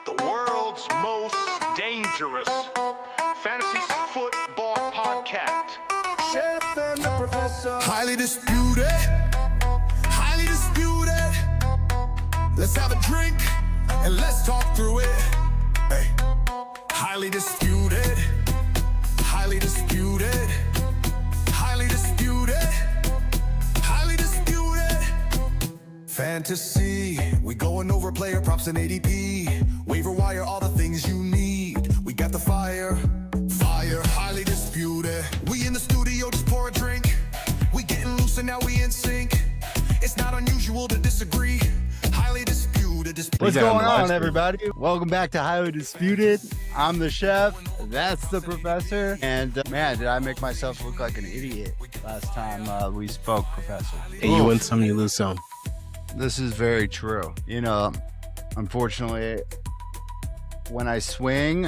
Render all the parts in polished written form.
the world's most dangerous fantasy football podcast. Chef and the professor. Highly disputed. Highly disputed. Let's have a drink and let's talk through it. Hey. Highly disputed. Highly disputed. Highly disputed. Highly disputed. Fantasy. We going over player props and ADP. Waiver wire, all the things you need. We got the fire. Fire, highly disputed. We in the studio, just pour a drink. We getting loose and now we in sync. It's not unusual to disagree. Highly disputed. What's going on, everybody? Welcome back to Highly Disputed. I'm the chef. That's the professor. And man, did I make myself look like an idiot last time we spoke, Professor? Hey, you win some, you lose some. This is very true. You know, unfortunately, when I swing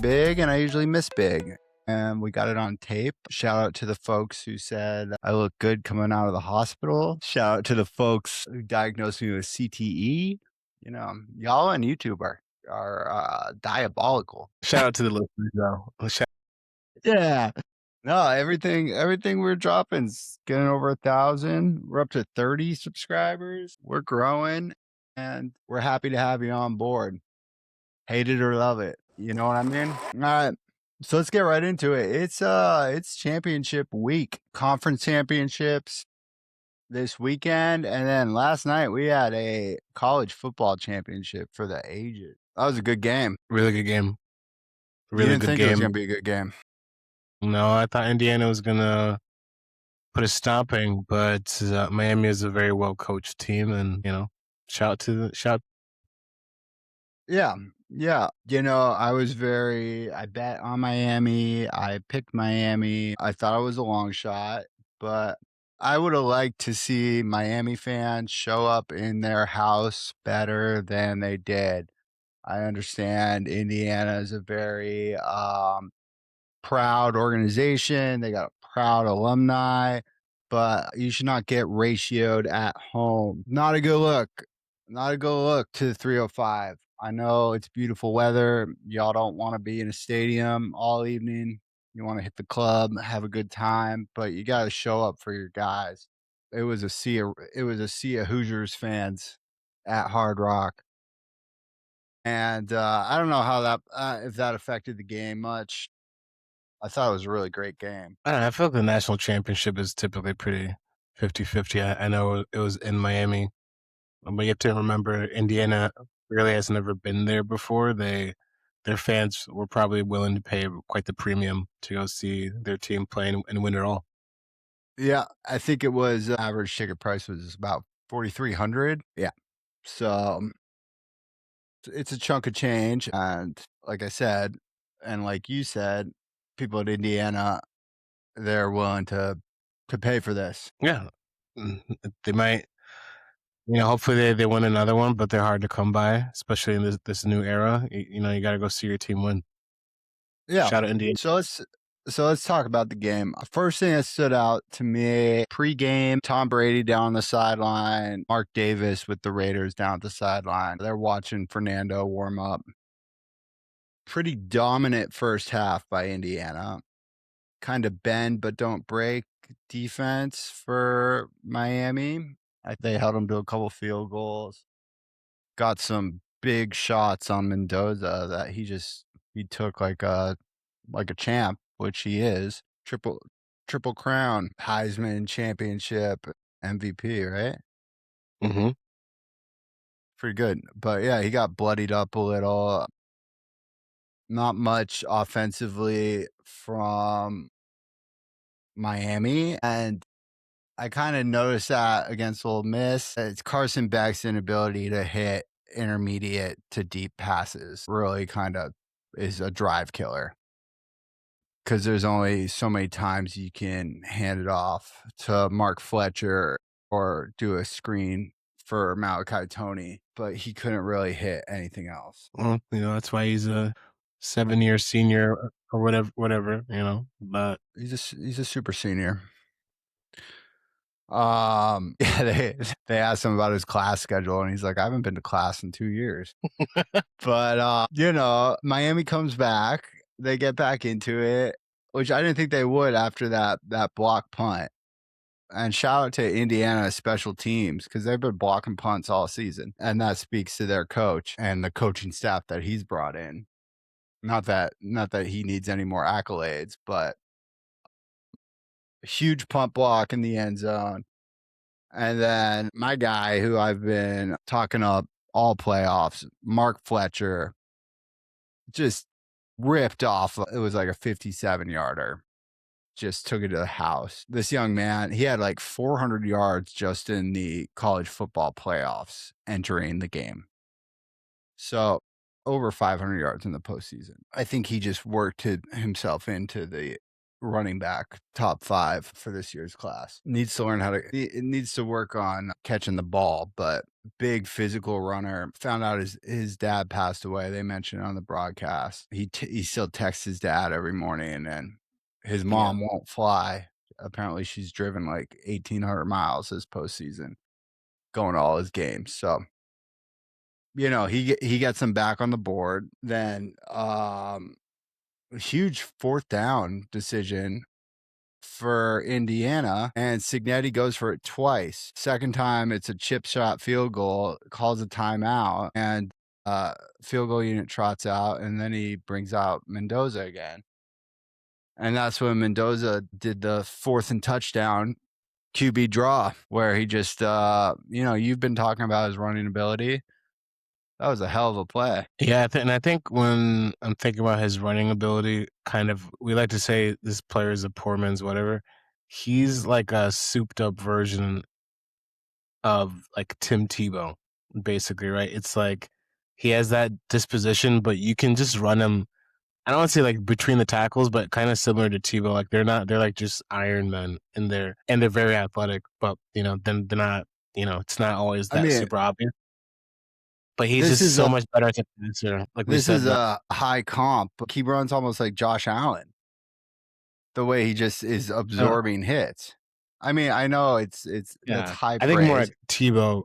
big, and I usually miss big. And we got it on tape. Shout out to the folks who said I look good coming out of the hospital. Shout out to the folks who diagnosed me with CTE. You know, y'all on YouTube are diabolical. Shout out to the listeners, though. Yeah. No, everything we're dropping is getting over 1,000. We're up to 30 subscribers. We're growing, and we're happy to have you on board. Hate it or love it. You know what I mean? All right. So let's get right into it. It's championship week, conference championships this weekend. And then last night we had a college football championship for the ages. That was a good game. Really good game. You didn't think it was going to be a good game? No, I thought Indiana was going to put a stomping, but Miami is a very well-coached team. And, you know, shout. Yeah. You know, I bet on Miami. I picked Miami. I thought it was a long shot, but I would have liked to see Miami fans show up in their house better than they did. I understand Indiana is a very proud organization. They got a proud alumni, but you should not get ratioed at home. Not a good look. Not a good look to the 305. I know it's beautiful weather. Y'all don't want to be in a stadium all evening. You want to hit the club, have a good time, but you got to show up for your guys. It was a sea of Hoosiers fans at Hard Rock. And I don't know how that if that affected the game much. I thought it was a really great game. I don't know. I feel like the national championship is typically pretty 50-50. I know it was in Miami, but you have to remember Indiana really has never been there before. Their fans were probably willing to pay quite the premium to go see their team play and win it all. Yeah, I think it was average ticket price was about $4,300. Yeah, so it's a chunk of change, and like I said, and like you said, people at Indiana, they're willing to pay for this. Yeah, they might. You know, hopefully they win another one, but they're hard to come by, especially in this new era. You know, you got to go see your team win. Yeah. Shout out Indiana. So let's talk about the game. First thing that stood out to me, pregame, Tom Brady down the sideline, Mark Davis with the Raiders down at the sideline. They're watching Fernando warm up. Pretty dominant first half by Indiana. Kind of bend but don't break defense for Miami. They held him to a couple field goals. Got some big shots on Mendoza that he took like a champ, which he is. Triple crown, Heisman championship, MVP, right? Mm-hmm. Pretty good. But yeah, he got bloodied up a little. Not much offensively from Miami, and I kind of noticed that against Ole Miss. It's Carson Beck's inability to hit intermediate to deep passes really kind of is a drive killer, because there's only so many times you can hand it off to Mark Fletcher or do a screen for Malachi Toney, but he couldn't really hit anything else. Well, you know, that's why he's a 7-year senior or whatever, you know, but he's a super senior. Yeah, they asked him about his class schedule, and he's like, I haven't been to class in 2 years. But Miami comes back. They get back into it, which I didn't think they would after that block punt. And shout out to Indiana special teams because they've been blocking punts all season. And that speaks to their coach and the coaching staff that he's brought in. Not that he needs any more accolades, but huge punt block in the end zone. And then my guy who I've been talking up all playoffs, Mark Fletcher, just ripped off. It was like a 57-yarder. Just took it to the house. This young man, he had like 400 yards just in the college football playoffs entering the game. So over 500 yards in the postseason. I think he just worked himself into the running back top 5 for this year's class. Needs to learn it needs to work on catching the ball, but big physical runner. Found out his dad passed away. They mentioned it on the broadcast. He still texts his dad every morning, and his mom won't fly. Apparently she's driven like 1,800 miles this postseason going to all his games. So he gets him back on the board. Then huge 4th down decision for Indiana, and Cignetti goes for it twice. Second time, it's a chip shot field goal, calls a timeout, and field goal unit trots out, and then he brings out Mendoza again. And that's when Mendoza did the 4th and touchdown QB draw, where he just, you've been talking about his running ability. That was a hell of a play. Yeah, and I think when I'm thinking about his running ability, kind of, we like to say this player is a poor man's whatever. He's like a souped up version of like Tim Tebow, basically, right? It's like he has that disposition, but you can just run him. I don't want to say like between the tackles, but kind of similar to Tebow. Like they're like just Iron Men in there, and they're very athletic, but then they're not. It's not always that super obvious. But he's just so much better at the passer. Like this is a high comp. He runs almost like Josh Allen. The way he just is absorbing hits. I mean, I know that's high praise. I think more like Tebow,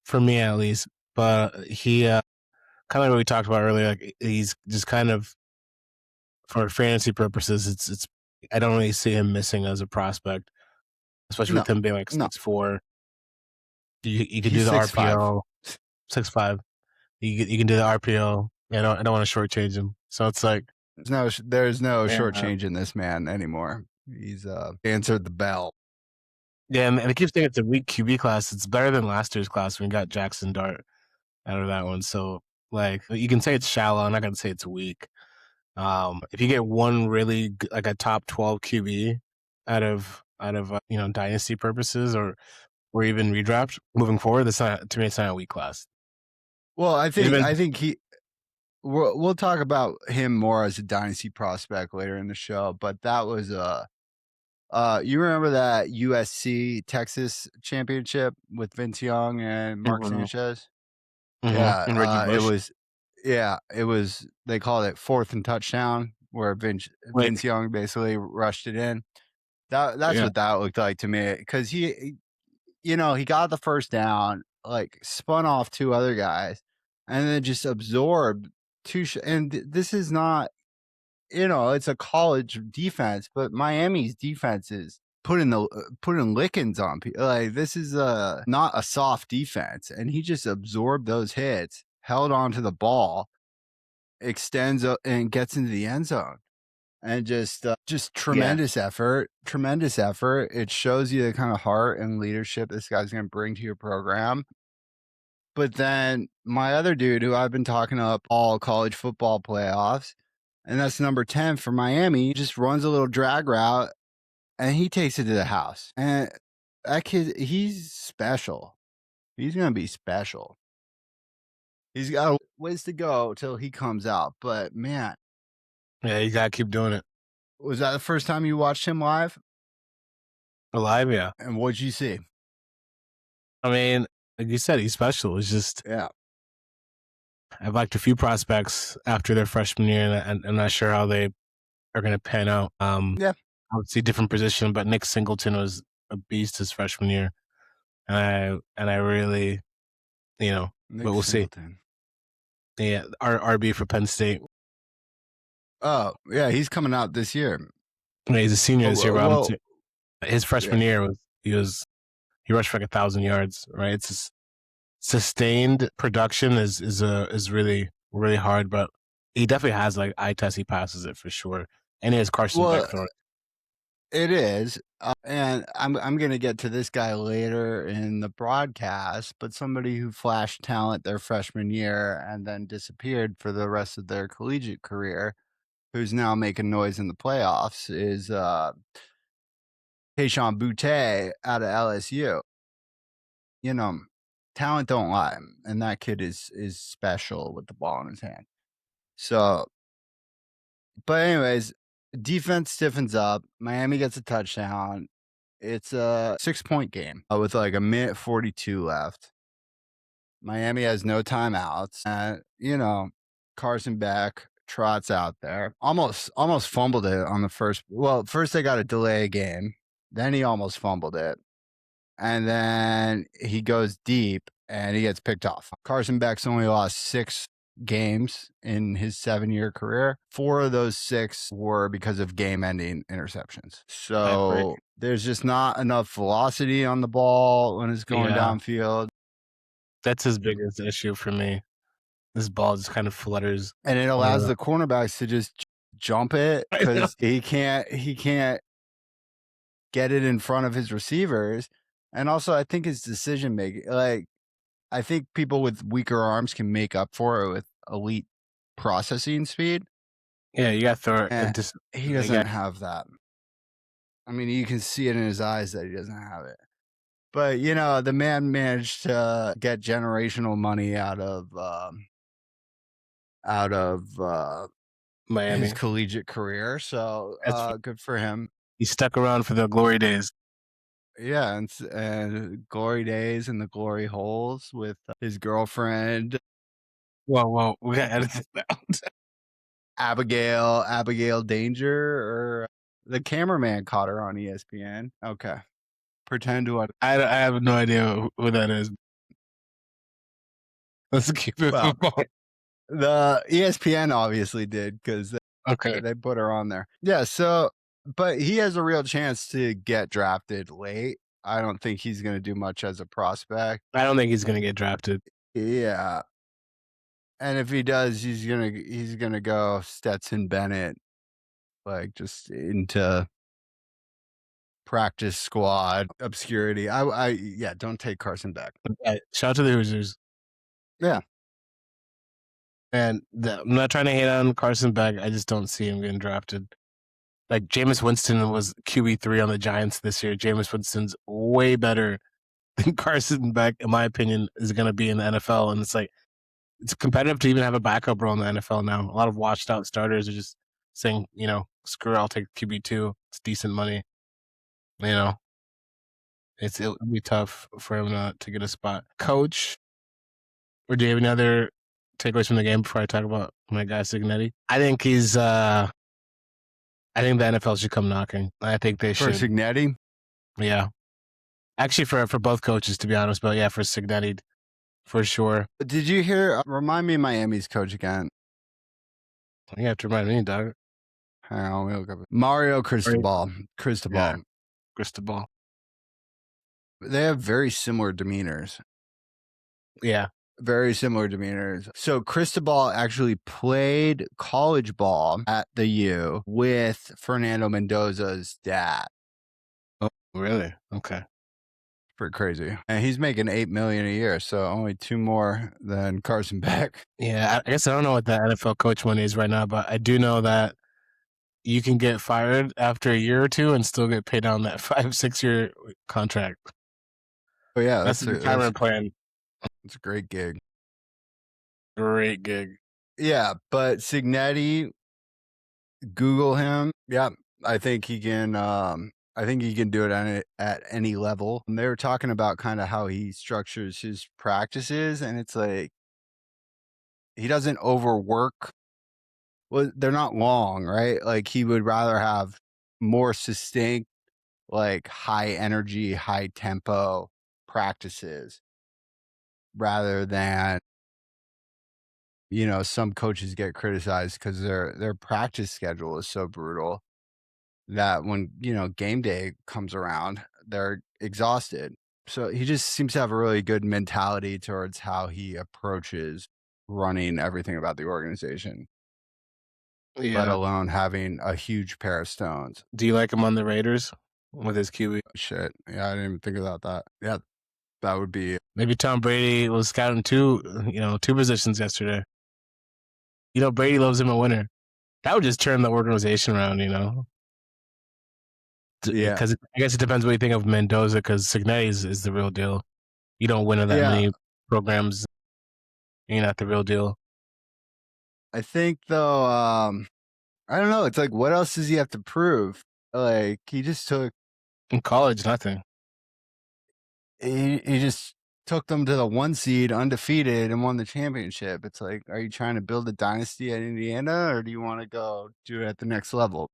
for me at least. But he kind of like what we talked about earlier. Like he's just kind of, for fantasy purposes, it's I don't really see him missing as a prospect, especially with him being like 6'4". You can do the RPO. 6'5". You can do the RPO. I don't want to shortchange him. So it's like there's no shortchanging this man anymore. He's answered the bell. Yeah, and I keep saying it's a weak QB class. It's better than last year's class when we got Jackson Dart out of that one. So like you can say it's shallow. I'm not gonna say it's weak. If you get one really like a top 12 QB out of dynasty purposes or even redraft moving forward, to me it's not a weak class. Well, I think we'll talk about him more as a dynasty prospect later in the show, but that was you remember that USC Texas championship with Vince Young and Mark Sanchez? Mm-hmm. Yeah, and Reggie Bush. It was they called it 4th and touchdown, where Vince Young basically rushed it in. That's what that looked like to me, because he got the first down, like spun off 2 other guys, and then just absorbed 2. And this is not, it's a college defense, but Miami's defense is putting lickings on people. Like this is not a soft defense, and he just absorbed those hits, held on to the ball, extends and gets into the end zone, and just tremendous effort. It shows you the kind of heart and leadership this guy's going to bring to your program. But then my other dude, who I've been talking up all college football playoffs, and that's number 10 for Miami, just runs a little drag route, and he takes it to the house. And that kid, he's special. He's going to be special. He's got a ways to go till he comes out. But, man. Yeah, you got to keep doing it. Was that the first time you watched him live? Live, yeah. And what'd you see? I mean, like you said, he's special. It's just... Yeah. I've liked a few prospects after their freshman year, and I'm not sure how they are going to pan out. Yeah. I would see different position, but Nick Singleton was a beast his freshman year, and I really, but Nick we'll see. Singleton. Yeah, our RB for Penn State. Oh, yeah, he's coming out this year. He's a senior this year, but Well, his freshman yeah. year he rushed for like 1,000 yards, right? It's just sustained production is really really hard, but he definitely has like eye test. He passes it for sure, and he has Carson Well, Beck throwing. it is, and I'm going to get to this guy later in the broadcast, but somebody who flashed talent their freshman year and then disappeared for the rest of their collegiate career, who's now making noise in the playoffs, is Tayshaun Boutte out of LSU. Talent don't lie, and that kid is special with the ball in his hand. So, but anyways, defense stiffens up. Miami gets a touchdown. It's a 6-point game with like a minute 42 left. Miami has no timeouts. And, Carson Beck trots out there. Almost fumbled it on the first. Well, first they got a delay game. Then he almost fumbled it. And then he goes deep and he gets picked off. Carson Beck's only lost 6 games in his 7-year career. 4 of those 6 were because of game-ending interceptions. So there's just not enough velocity on the ball when it's going downfield. That's his biggest issue for me. This ball just kind of flutters, and it allows the cornerbacks to just jump it because he can't get it in front of his receivers. And also, I think his decision making, like, I think people with weaker arms can make up for it with elite processing speed. Yeah, you got to throw it. He doesn't have that. I mean, you can see it in his eyes that he doesn't have it. But, the man managed to get generational money out of Miami. his collegiate career. So good for him. He stuck around for the glory days. Yeah, and glory days and the glory holes with his girlfriend. Well, we got to edit this out. Abigail Danger, or the cameraman caught her on ESPN. Okay, pretend what? I have no idea who that is. Let's keep it going. The ESPN obviously did because they put her on there. Yeah, so. But he has a real chance to get drafted late. I don't think he's going to do much as a prospect. I don't think he's going to get drafted. Yeah. And if he does, he's going to go Stetson Bennett, like just into practice squad obscurity. Don't take Carson Beck. Shout out to the Hoosiers. Yeah. And I'm not trying to hate on Carson Beck. I just don't see him getting drafted. Like, Jameis Winston was QB3 on the Giants this year. Jameis Winston's way better than Carson Beck, in my opinion, is going to be in the NFL. And it's like, it's competitive to even have a backup role in the NFL now. A lot of washed out starters are just saying, screw it, I'll take QB2. It's decent money. It'll be tough for him to get a spot. Coach, or do you have any other takeaways from the game before I talk about my guy Signetti? I think he's I think the NFL should come knocking. I think they should. For Signetti? Yeah. Actually, for both coaches, to be honest. But yeah, for Signetti, for sure. Did you hear? Remind me Miami's coach again. You have to remind me, dog. Hang on, let me look up. Mario Cristobal. Yeah. Cristobal. They have very similar demeanors. Yeah. Very similar demeanors. So Cristobal actually played college ball at the U with Fernando Mendoza's dad. Oh, really? Okay. Pretty crazy. And he's making $8 million a year, so only 2 more than Carson Beck. Yeah, I guess I don't know what the NFL coach money is right now, but I do know that you can get fired after a year or 2 and still get paid on that 5-6 year contract. Oh yeah, that's the retirement plan. It's a great gig. Great gig. Yeah, but Signetti, Google him. Yeah, I think he can. I think he can do it at any level. And they were talking about kind of how he structures his practices, and it's like he doesn't overwork. Well, they're not long, right? Like he would rather have more succinct like high energy, high tempo practices rather than, some coaches get criticized because their practice schedule is so brutal that when, game day comes around, they're exhausted. So he just seems to have a really good mentality towards how he approaches running everything about the organization, let Yeah. alone having a huge pair of stones. Do you like him on the Raiders with his QB? Shit. Yeah, I didn't even think about that. Yeah, that would be. Maybe Tom Brady was scouting two positions yesterday. Brady loves him a winner. That would just turn the organization around, Yeah. Because I guess it depends what you think of Mendoza, because Cignetti is the real deal. You don't win in that Yeah. many programs. You're not the real deal. I think, though, I don't know. It's like, what else does he have to prove? Like, he just took. In college, nothing. He just took them to the 1 seed undefeated and won the championship. It's like, are you trying to build a dynasty at Indiana, or do you want to go do it at the next level?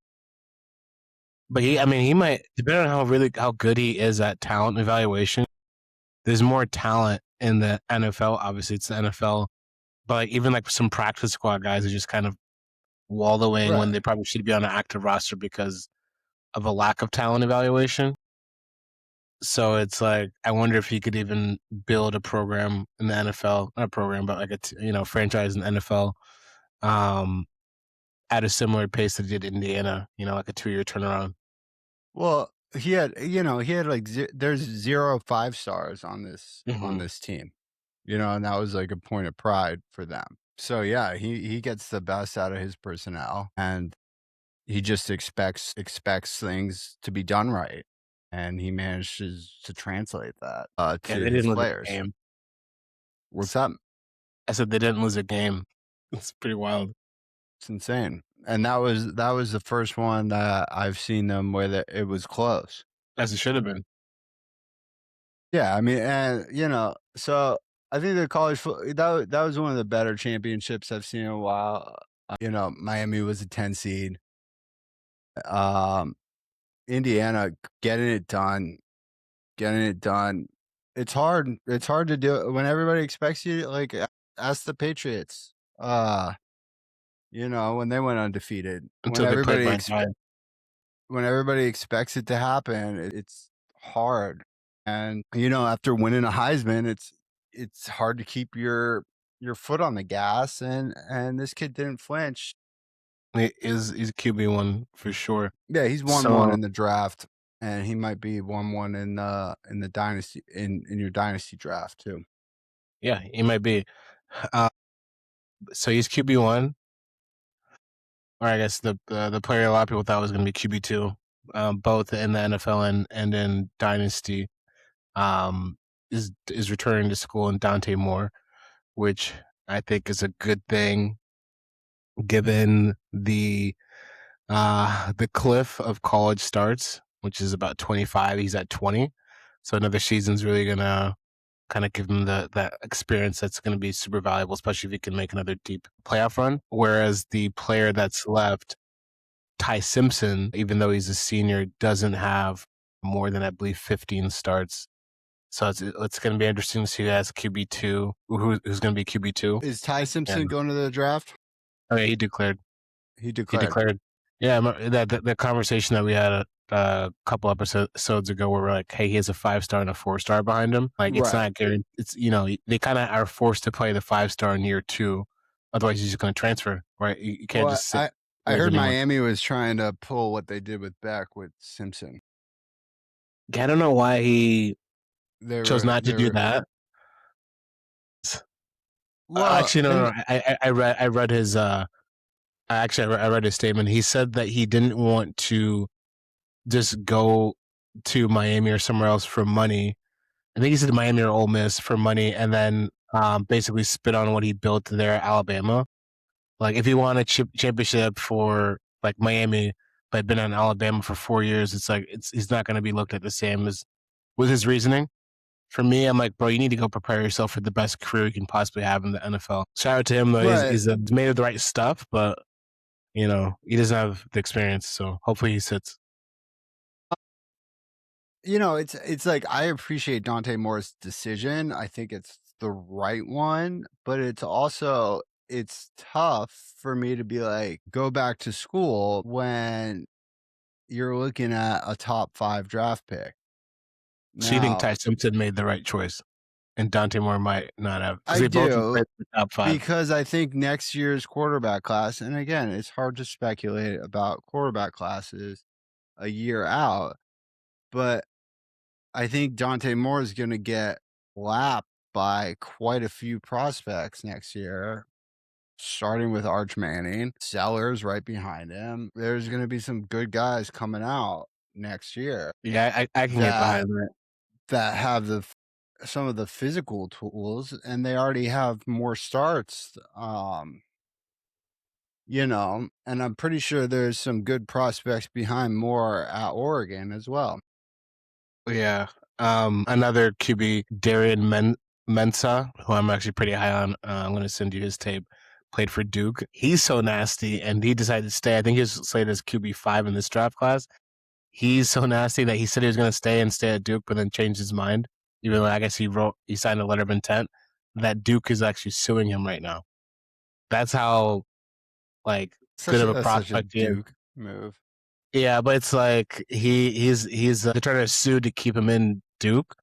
But he might, depending on how good he is at talent evaluation. There's more talent in the NFL. Obviously, it's the NFL, but even like some practice squad guys are just kind of wallowing when Right. they probably should be on an active roster because of a lack of talent evaluation. So it's like, I wonder if he could even build a program in the NFL, not a program, but like a franchise in the NFL, at a similar pace that he did Indiana. Like a 2-year turnaround. Well, he had like there's 0 5-stars on this Mhm. team, and that was like a point of pride for them. So yeah, he gets the best out of his personnel, and he just expects things to be done right, and he manages to translate that Yeah, to they his didn't lose a players. game. What's up? I said they didn't lose a game. It's pretty wild. It's insane, and that was the first one that I've seen them where it was close. As it should have been. Yeah, I mean, and so I think the that was one of the better championships I've seen in a while. Miami was a 10 seed. Indiana getting it done. It's hard. It's hard to do it when everybody expects you. Like, ask the Patriots. When they went undefeated. Until they played my side. When everybody expects it to happen, it's hard. And after winning a Heisman, it's hard to keep your foot on the gas, and this kid didn't flinch. He's QB1 for sure. Yeah, he's won one in the draft, and he might be 1-1 in the dynasty in your dynasty draft too. Yeah, he might be. So he's QB1. Or I guess the player a lot of people thought was going to be QB2, both in the NFL and in Dynasty, is returning to school in Dante Moore, which I think is a good thing, given the cliff of college starts, which is about 25. He's at 20, so another season's really gonna kind of give him that experience that's going to be super valuable, especially if he can make another deep playoff run. Whereas the player that's left, Ty Simpson, even though he's a senior, doesn't have more than, I believe, 15 starts. So it's going to be interesting to see who has QB2, who's going to be QB2. Is Ty Simpson going to the draft? Oh, yeah, he declared. He declared. Yeah, the conversation that we had a couple episodes ago where we're like, hey, he has a 5-star and a 4-star behind him. Like, it's not guaranteed. It's, they kind of are forced to play the 5-star in year 2. Otherwise, he's just going to transfer, right? You can't just sit. I heard Miami was trying to pull what they did with Beck with Simpson. I don't know why he chose not to do that. Well, actually, no. I read his. I read his statement. He said that he didn't want to just go to Miami or somewhere else for money. I think he said Miami or Ole Miss for money, and then basically spit on what he built there at Alabama. Like, if he won a championship for like Miami, but had been in Alabama for 4 years, it's like he's not going to be looked at the same as with his reasoning. For me, I'm like, bro, you need to go prepare yourself for the best career you can possibly have in the NFL. Shout out to him, though. Right. He's made of the right stuff, but he doesn't have the experience. So hopefully he sits. it's like I appreciate Dante Moore's decision. I think it's the right one, but it's tough for me to be like, go back to school when you're looking at a top 5 draft pick. So you think Now, Ty Simpson made the right choice, and Dante Moore might not have, because I they both do, played for the top 5. because I think next year's quarterback class, and again, it's hard to speculate about quarterback classes a year out, but I think Dante Moore is going to get lapped by quite a few prospects next year, starting with Arch Manning, Sellers right behind him. There's going to be some good guys coming out next year Yeah, I can get that behind that. that have some of the physical tools, and they already have more starts. And I'm pretty sure there's some good prospects behind Moore at Oregon as well. Yeah. Another QB, Darian Mensah, who I'm actually pretty high on. I'm going to send you his tape. Played for Duke. He's so nasty, and he decided to stay. I think he's slated as QB5 in this draft class. He's so nasty that he said he was going to stay at Duke, but then changed his mind. Even though I guess he signed a letter of intent that Duke is actually suing him right now. That's how good of a That's such a prospect he is. Duke move. Yeah, but it's like he's they're trying to sue to keep him in Duke,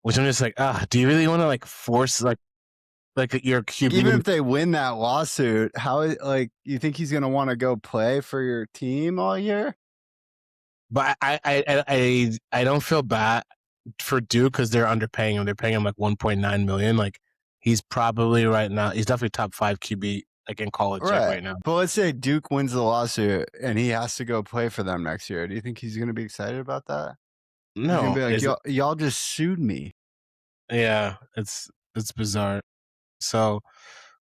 which I'm just like, do you really want to force like your QB? Even if they win that lawsuit, you think he's gonna want to go play for your team all year? But I don't feel bad for Duke because they're underpaying him. They're paying him like $1.9 million. Like he's probably right now. He's definitely top 5 QB in college right now. But let's say Duke wins the lawsuit and he has to go play for them next year. Do you think he's gonna be excited about that? No, he's gonna be like, y'all just sued me. Yeah, it's bizarre. So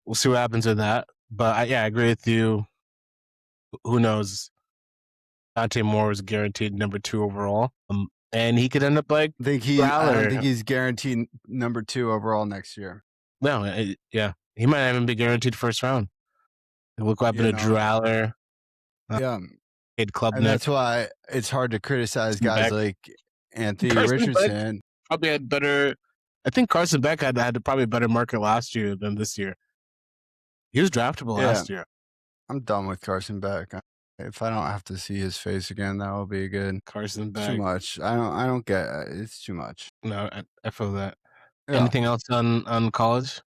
we'll see what happens with that. But I agree with you. Who knows? Dante Moore is guaranteed number 2 overall, and he could end up I don't think he's guaranteed number 2 overall next year. No, he might even be guaranteed first round. Look what happened to Drew Aller. Cade Klubnik. And that's why it's hard to criticize guys like Anthony Richardson. Probably had better. I think Carson Beck had probably a better market last year than this year. He was draftable last year. I'm done with Carson Beck. If I don't have to see his face again, that will be good. Carson Beck. Too much. I don't get it. It's too much. No, I feel that. Yeah. Anything else on college?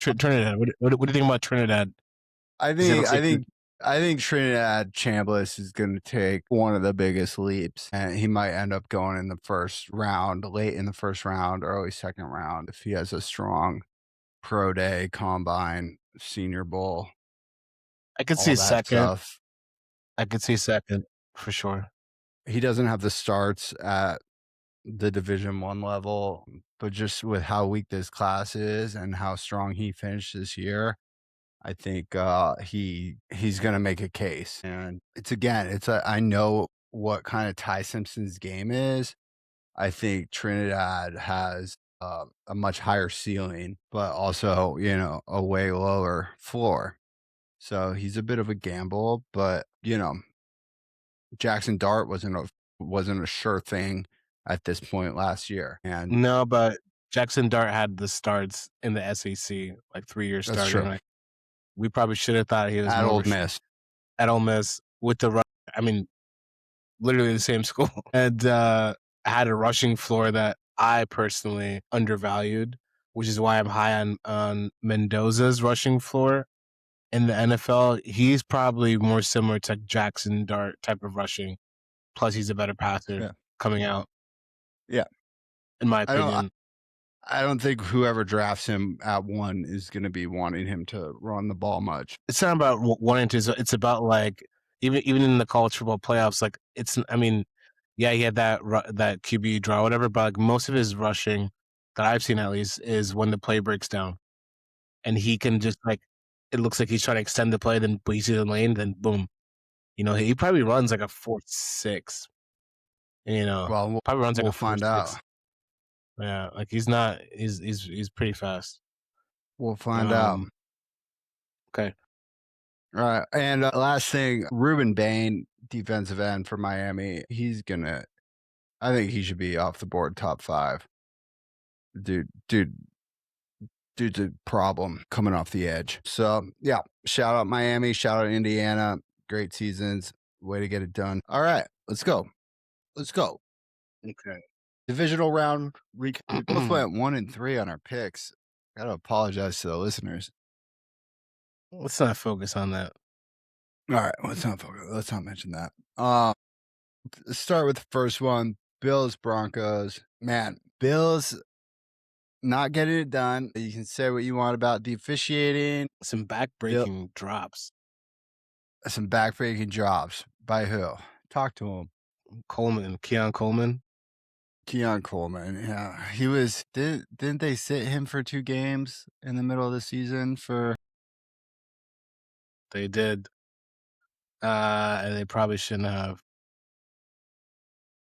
Trinidad. What do you think about Trinidad? I think Trinidad Chambliss is going to take one of the biggest leaps, and he might end up going in the first round, late in the first round, early second round, if he has a strong pro day, combine, Senior Bowl. I could see second. I could see second for sure. He doesn't have the starts at the Division I level, but just with how weak this class is and how strong he finished this year, I think he's going to make a case. And I know what kind of Ty Simpson's game is. I think Trinidad has a much higher ceiling, but also, a way lower floor. So he's a bit of a gamble, but Jackson Dart wasn't a sure thing at this point last year. And no, but Jackson Dart had the starts in the SEC, 3 years starting. True. We probably should have thought he was at Ole Miss. At Ole Miss with the literally the same school, and had a rushing floor that I personally undervalued, which is why I'm high on Mendoza's rushing floor in the NFL. He's probably more similar to Jackson Dart type of rushing. Plus, he's a better passer coming out. Yeah, in my opinion. I don't think whoever drafts him at 1 is going to be wanting him to run the ball much. It's not about wanting to. It's about even in the college football playoffs. He had that QB draw, whatever. But most of his rushing that I've seen at least is when the play breaks down, and he can just it looks like he's trying to extend the play, then he sees the lane, then boom. He probably runs a 4.6. Well, probably runs we'll find out. Yeah, he's pretty fast. We'll find out. Okay. All right. And last thing, Ruben Bain, defensive end for Miami, he's going to I think he should be off the board top 5. Dude, dude's a problem coming off the edge. So, yeah, shout out Miami, shout out Indiana. Great seasons. Way to get it done. All right, let's go. Let's go. Okay. Divisional round recap. We both went 1-3 on our picks. Gotta apologize to the listeners. Let's not focus on that. All right, let's not mention that. Let's start with the first one. Bills Broncos. Man, Bills not getting it done. You can say what you want about the officiating. Some back-breaking drops. Some back-breaking drops. By who? Talk to him. Keon Coleman. Keon Coleman. Yeah, he was. Didn't they sit him for 2 games in the middle of the season for? They did. And they probably shouldn't have.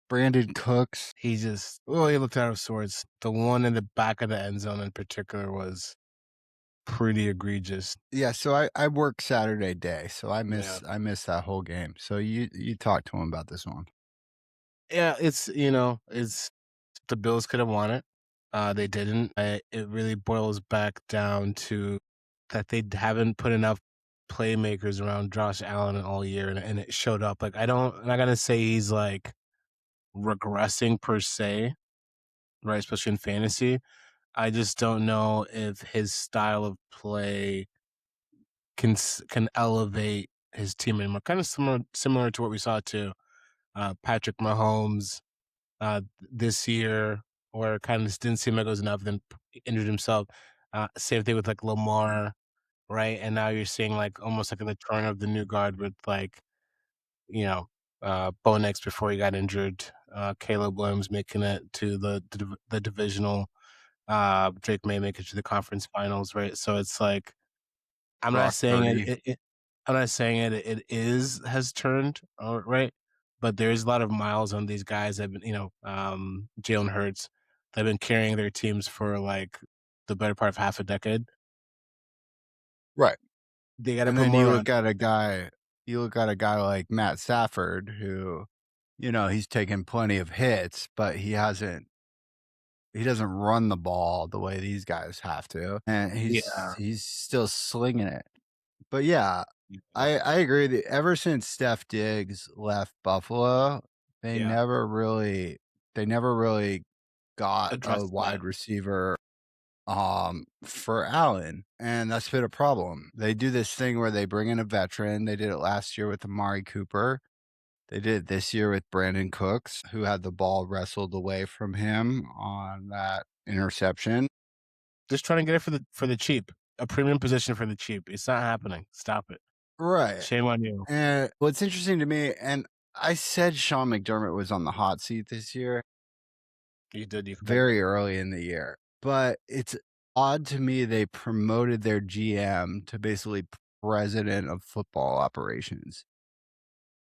Brandon Cooks. He looked out of sorts. The one in the back of the end zone in particular was pretty egregious. Yeah, so I work Saturday day, so I miss that whole game. So you talked to him about this one. Yeah, it's the Bills could have won it. They didn't. It really boils back down to that they haven't put enough playmakers around Josh Allen all year, and it showed up. Like I'm not gonna say he's like regressing per se, right? Especially in fantasy. I just don't know if his style of play can elevate his team anymore. Kind of similar to what we saw to Patrick Mahomes this year, where kind of didn't seem like it was enough, then injured himself. Same thing with like Lamar, right? And now you're seeing like almost like the turn of the new guard with like, Bo Nix before he got injured, Caleb Williams making it to the divisional, Drake May making it to the conference finals, right? So it's like I'm Brock not saying Purdy. I'm not saying has turned, right? But there's a lot of miles on these guys that have been, Jalen Hurts, they've been carrying their teams for like the better part of half a decade. Right. They got to And put then more you on. look at a guy like Matt Stafford, who, he's taken plenty of hits, but he doesn't run the ball the way these guys have to. And Yeah. he's still slinging it. But yeah, I agree that ever since Steph Diggs left Buffalo, they Yeah. never really got a Address that. wide receiver for Allen, and that's been a problem. They do this thing where they bring in a veteran. They did it last year with Amari Cooper. They did it this year with Brandon Cooks, who had the ball wrestled away from him on that interception. Just trying to get it for the cheap, a premium position for the cheap. It's not happening. Stop it. Right. Shame on you. And what's interesting to me, and I said Sean McDermott was on the hot seat this year. You did. Very early in the year. But it's odd to me they promoted their GM to basically president of football operations.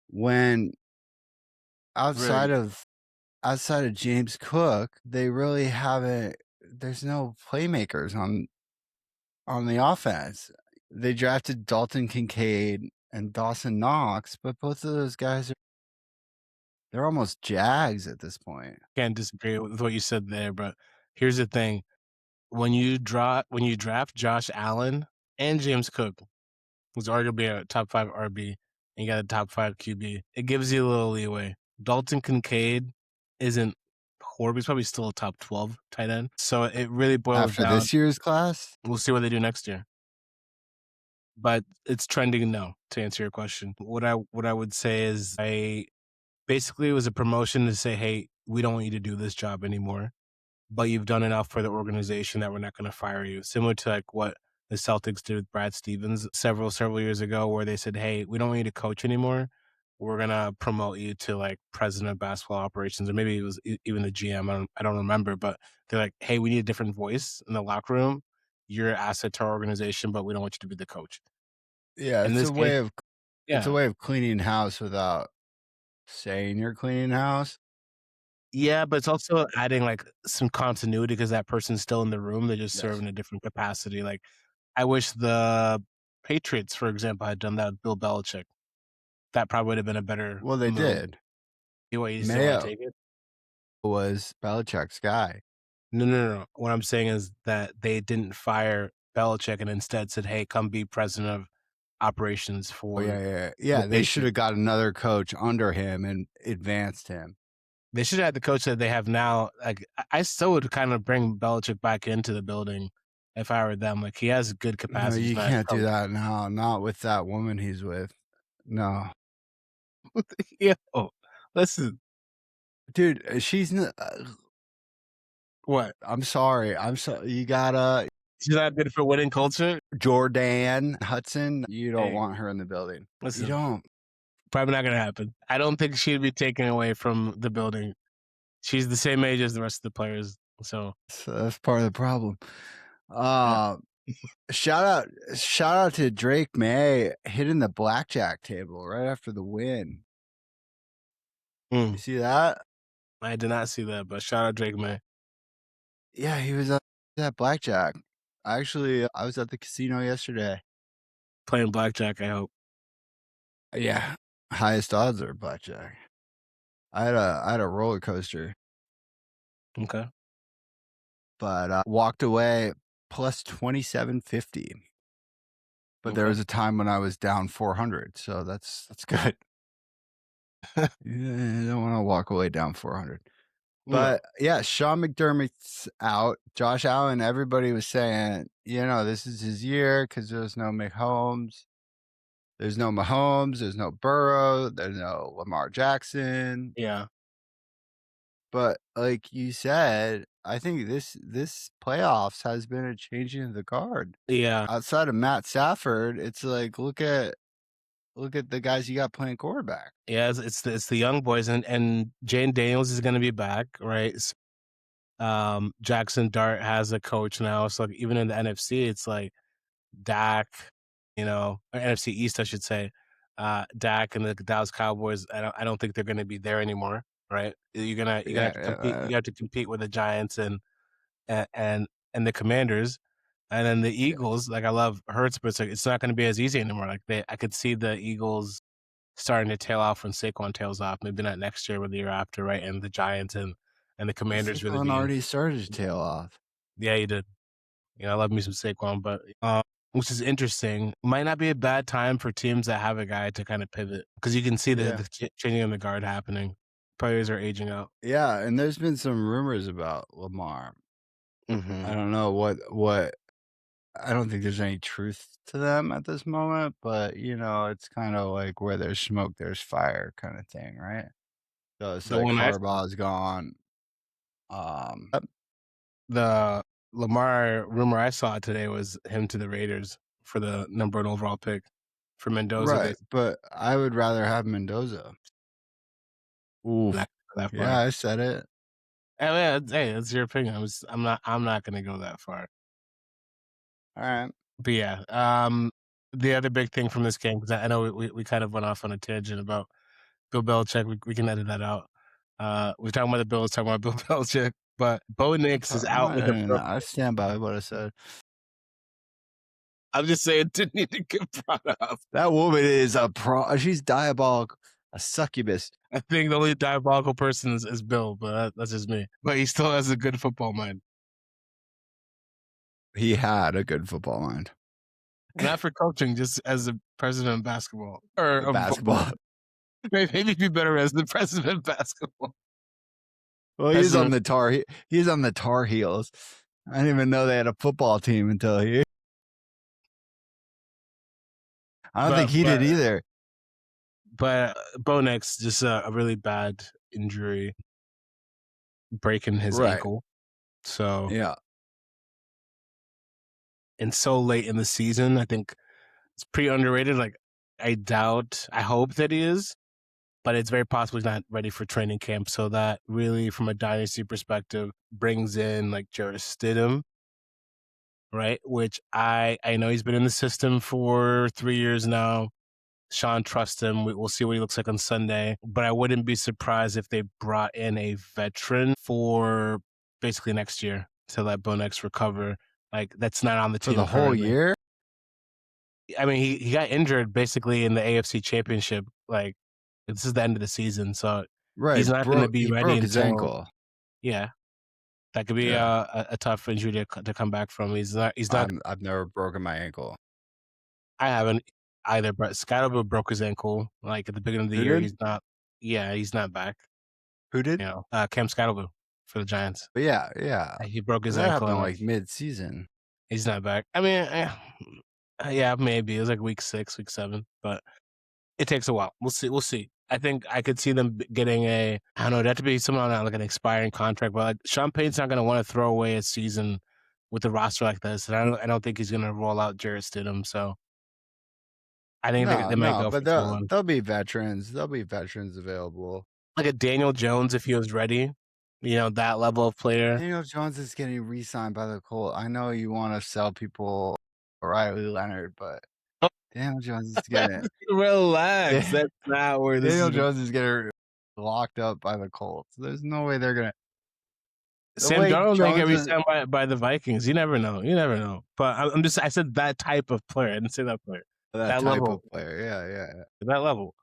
When outside of James Cook, they really haven't there's no playmakers on the offense. They drafted Dalton Kincaid and Dawson Knox, but both of those guys they're almost Jags at this point. Can't disagree with what you said there, but here's the thing. When you draft Josh Allen and James Cook, who's arguably a top 5 RB, and you got a top 5 QB, it gives you a little leeway. Dalton Kincaid isn't horrible. He's probably still a top 12 tight end. So it really boils After down. this year's class? We'll see what they do next year. But it's trending no, to answer your question. What I would say is basically it was a promotion to say, hey, we don't want you to do this job anymore, but you've done enough for the organization that we're not going to fire you. Similar to like what the Celtics did with Brad Stevens several years ago, where they said, hey, we don't want you to coach anymore. We're going to promote you to like president of basketball operations, or maybe it was even the GM. I don't remember, but they're like, hey, we need a different voice in the locker room. You're an asset to our organization, but we don't want you to be the coach. Yeah, In it's this a case, way of it's a yeah. way of cleaning house without saying you're cleaning house. Yeah, but it's also adding like some continuity because that person's still in the room. They just serve Yes. in a different capacity. Like I wish the Patriots, for example, had done that with Bill Belichick. That probably would have been a better Well, they move. did. You still want to Mayo take it? was Belichick's guy. No. What I'm saying is that they didn't fire Belichick and instead said, "Hey, come be president of operations Oh, for yeah. the They should Patriots." have got another coach under him and advanced him. They should have had the coach that they have now. Like, I still would kind of bring Belichick back into the building if I were them. Like, he has good No, capacities. you Not can't do that now. Not with that woman he's with. No, yeah. Oh, listen, dude, she's. what? I'm sorry. I'm so you gotta She's not good for winning culture. Jordan Hudson. You don't Hey, want her in the building. You listen, don't. probably not gonna happen. I don't think she'd be taken away from the building. She's the same age as the rest of the players, so So that's part of the problem. yeah. Uh, shout out to Drake May hitting the blackjack table right after the win. You see that? I did not see that, but shout out Drake May. Yeah, he was at blackjack. Actually, I was at the casino yesterday. Playing blackjack, I hope. Yeah, highest odds are blackjack. I had a roller coaster, Okay. but walked away plus 2750. But there Okay. was a time when I was down 400, so that's good. You don't want to walk away down 400. No. But yeah, Sean McDermott's out. Josh Allen, everybody was saying, this is his year because there's no Mahomes. There's no Mahomes. There's no Burrow. There's no Lamar Jackson. Yeah. But like you said, I think this playoffs has been a changing of the guard. Yeah. Outside of Matt Stafford, it's like look at the guys you got playing quarterback. Yeah, it's the young boys and Jane Daniels is going to be back, right? Jackson Dart has a coach now, so like, even in the NFC, it's like Dak, or NFC East, I should say. Dak and the Dallas Cowboys. I don't think they're going to be there anymore, right? You're gonna have to compete. You have to compete with the Giants and the Commanders, and then the Eagles. Like I love Hurts, but it's not going to be as easy anymore. Like I could see the Eagles starting to tail off when Saquon tails off. Maybe not next year, but the year after, right? And the Giants and the Commanders really Saquon being. already started to tail off. Yeah, he did. I love me some Saquon, but which is interesting. Might not be a bad time for teams that have a guy to kind of pivot because you can see the changing of the guard happening. Players are aging out. Yeah, and there's been some rumors about Lamar. Mm-hmm. I don't know what. I don't think there's any truth to them at this moment, but it's kind of like where there's smoke, there's fire kind of thing, right? So it's like Harbaugh's gone. The Lamar rumor I saw today was him to the Raiders for the number 1 overall pick for Mendoza. Right, but I would rather have Mendoza. Ooh, yeah, I said it. Hey, that's your opinion. I'm not gonna go that far. All right, but yeah, the other big thing from this game, because I know we kind of went off on a tangent about Bill Belichick. We can edit that out. We're talking about the Bills, talking about Bill Belichick, but Bo Nix is out with the. I stand by what I said. I'm just saying, didn't need to get brought up. That woman is she's diabolical, a succubus. I think the only diabolical person is Bill, but that's just me. But he still has a good football mind. He had a good football mind. Not for coaching, just as the president of basketball. Or basketball. Maybe be better as the president of basketball. Well, he's on the Tar Heels. I didn't even know they had a football team until here. I don't think he did either. But Bo Nix, just a really bad injury, breaking his ankle. So yeah. And so late in the season, I think it's pretty underrated. Like I hope that he is, but it's very possible he's not ready for training camp. So that really, from a dynasty perspective, brings in like Jarrett Stidham, right? Which I know he's been in the system for 3 years now. Sean trusts him. We'll see what he looks like on Sunday. But I wouldn't be surprised if they brought in a veteran for basically next year to let Bo Nix recover. Like that's not on the team for the whole year. I mean, he got injured basically in the AFC Championship. Like this is the end of the season, so he's not going to be ready until his ankle. Yeah, that could be Yeah. a tough injury to come back from. He's not. He's not. I've never broken my ankle. I haven't either, but Scotto broke his ankle like at the beginning of the Who year. did? He's not. Yeah, he's not back. Who did? You know, Cam Scotto for the Giants. But yeah. He broke his That ankle happened and like mid-season. he's not back. I mean, yeah, maybe it was like week 6, week 7, but it takes a while. We'll see. We'll see. I think I could see them getting I don't know, it'd have to be someone on like an expiring contract, but like Sean Payton's not going to want to throw away a season with a roster like this, and I don't think he's going to roll out Jarrett Stidham. So I think they might No, go for but someone there'll be veterans. There'll be veterans available. like a Daniel Jones if he was ready. You know, that level of player. Daniel Jones is getting re-signed by the Colts. I know you want to sell people Riley Leonard, but Daniel Jones is getting Relax. That's not where this Daniel is. Jones is getting locked up by the Colts. There's no way they're gonna. Sam Darnold may get re-signed by the Vikings. You never know. You never know. But I'm just. I said that type of player. I didn't say that player. That type level of player. Yeah. That level,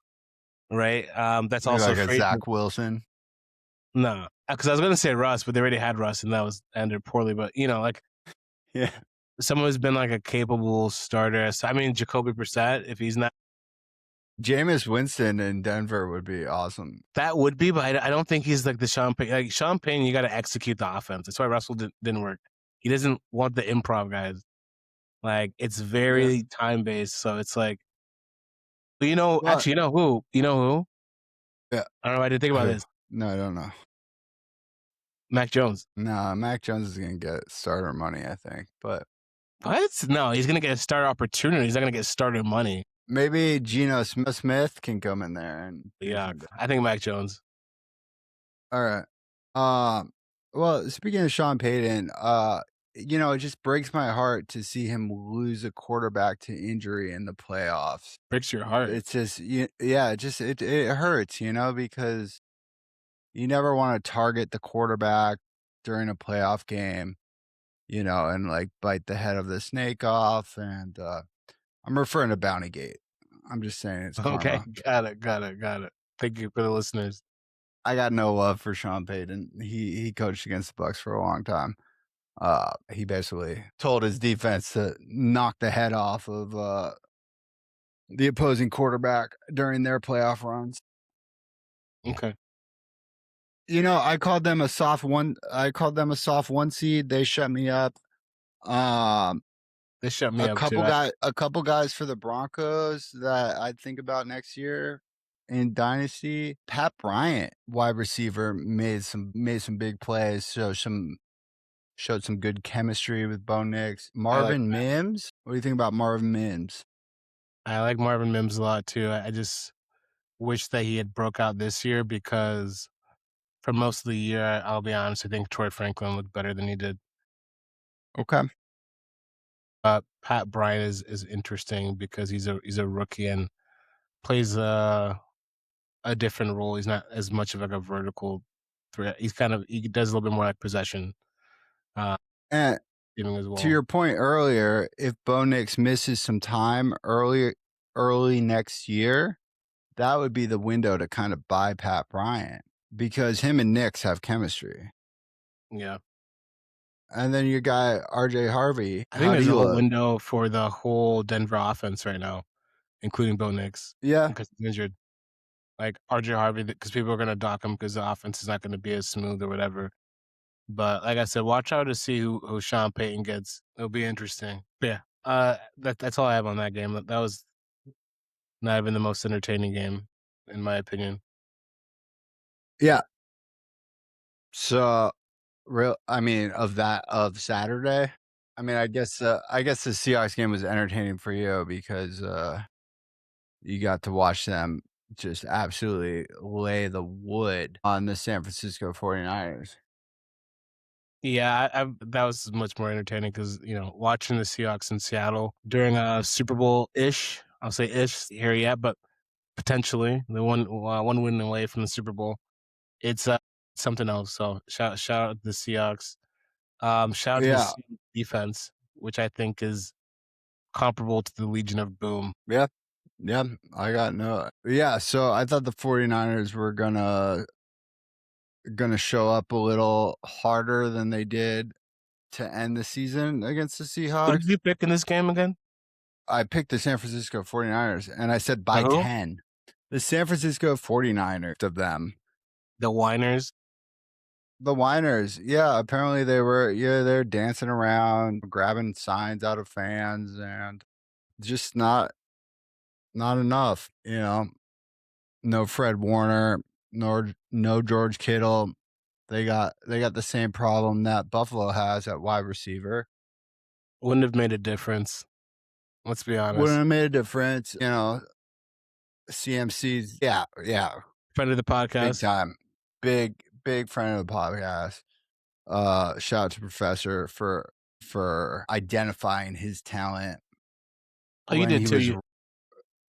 right? That's Maybe also like a Zach Wilson. No, because I was gonna say Russ, but they already had Russ, and that was ended poorly. But you know, like Yeah. someone who's been like a capable starter. So, I mean, Jacoby Brissett, if he's not, Jameis Winston in Denver would be awesome. that would be. But I don't think he's like the Sean Payton. Like Sean Payton, you got to execute the offense. That's why Russell didn't work. He doesn't want the improv guys. Like it's very time based. So it's like, but actually, you know who? Yeah. I don't know why I didn't think about this. No, I don't know. Mac Jones. No, Mac Jones is gonna get starter money, I think. But What? No, he's gonna get a starter opportunity. He's not gonna get starter money. maybe Geno Smith can come in there and Yeah, I think Mac Jones. All right. Well, speaking of Sean Payton, it just breaks my heart to see him lose a quarterback to injury in the playoffs. Breaks your heart. It's just it hurts, because you never want to target the quarterback during a playoff game, and like bite the head of the snake off. And I'm referring to Bounty Gate. I'm just saying it's Okay, karma. got it. Thank you for the listeners. I got no love for Sean Payton. He coached against the Bucks for a long time. He basically told his defense to knock the head off of the opposing quarterback during their playoff runs. Okay. I called them a soft one. I called them a soft 1 seed. They shut me up. They shut me up too. A couple guys for the Broncos that I'd think about next year in Dynasty. Pat Bryant, wide receiver, made some big plays. Showed some good chemistry with Bo Nix. Marvin Mims. What do you think about Marvin Mims? I like Marvin Mims a lot too. I just wish that he had broke out this year because for most of the year, I'll be honest, I think Troy Franklin looked better than he did. Okay. Pat Bryant is interesting because he's a rookie and plays a different role. He's not as much of like a vertical threat. He does a little bit more like possession. And as well. to your point earlier, if Bo Nix misses some time early next year, that would be the window to kind of buy Pat Bryant because him and Nix have chemistry. Yeah. And then your guy RJ Harvey. I think there's a whole window for the whole Denver offense right now, including Bo Nix. Yeah. Because he's injured. Like RJ Harvey, because people are going to dock him because the offense is not going to be as smooth or whatever. But like I said, watch out to see who Sean Payton gets. It'll be interesting. But yeah, that's all I have on that game. That was not even the most entertaining game, in my opinion. Yeah. So, of Saturday, I guess the Seahawks game was entertaining for you because you got to watch them just absolutely lay the wood on the San Francisco 49ers. Yeah, that was much more entertaining because, watching the Seahawks in Seattle during a Super Bowl-ish, I'll say ish here yet, but potentially the one win away from the Super Bowl. It's something else. So shout out to the Seahawks. Shout out to the Seahawks defense, which I think is comparable to the Legion of Boom. Yeah. Yeah, I got no. Yeah, so I thought the 49ers were gonna going to show up a little harder than they did to end the season against the Who Seahawks. did you pick in this game again? I picked the San Francisco 49ers, and I said by Who? 10. The San Francisco 49ers of them. The Whiners. The Whiners, yeah, apparently they're dancing around, grabbing signs out of fans, and just not enough, No Fred Warner, nor no George Kittle. They got the same problem that Buffalo has at wide receiver. Wouldn't have made a difference. Let's be honest. Wouldn't have made a difference, CMC's, yeah, Friend of the big podcast. time, big friend of the podcast. Shout out to Professor for identifying his talent. Oh, you when did he too. was- You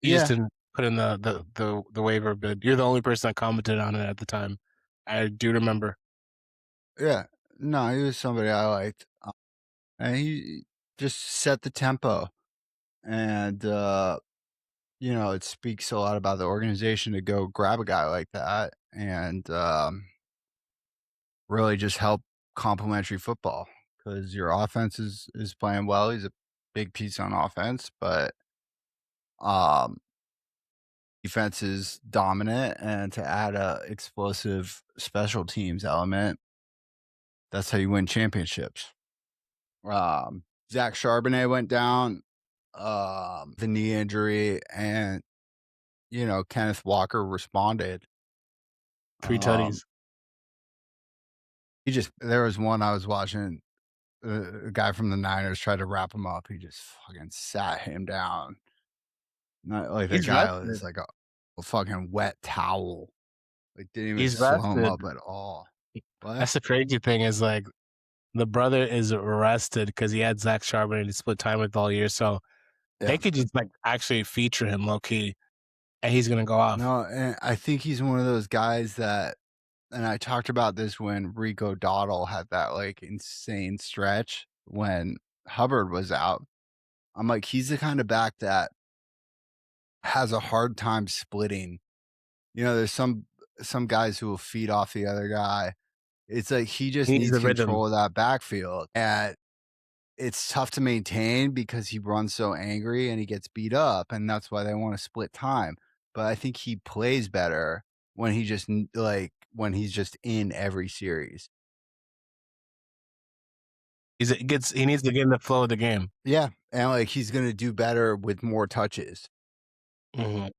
yeah, just didn't put in the waiver bid. You're the only person that commented on it at the time. I do remember. yeah. No, he was somebody I liked, and he just set the tempo, and it speaks a lot about the organization to go grab a guy like that and really just help complementary football because your offense is playing well. He's a big piece on offense, but defense is dominant, and to add a explosive special teams element, that's how you win championships. Zach Charbonnet went down, the knee injury, and Kenneth Walker responded. 3 tutties. There was one I was watching, a guy from the Niners tried to wrap him up. He just fucking sat him down. Not like the He's guy rested. was like a fucking wet towel. Like didn't even He's slow him rested. up at all. What? That's the crazy thing is like the brother is arrested because he had Zach Charbonnet to split time with all year. So Yeah. they could just like actually feature him low key, and he's gonna go off. No, and I think he's one of those guys that, and I talked about this when Rico Dowdle had that like insane stretch when Hubbard was out. I'm like, he's the kind of back that has a hard time splitting. There's some guys who will feed off the other guy. It's like he just He needs needs the rhythm. control of that backfield. And it's tough to maintain because he runs so angry and he gets beat up, and that's why they want to split time. But I think he plays better when he's just in every series. He needs to get in the flow of the game. Yeah, and like he's gonna do better with more touches. Mhm.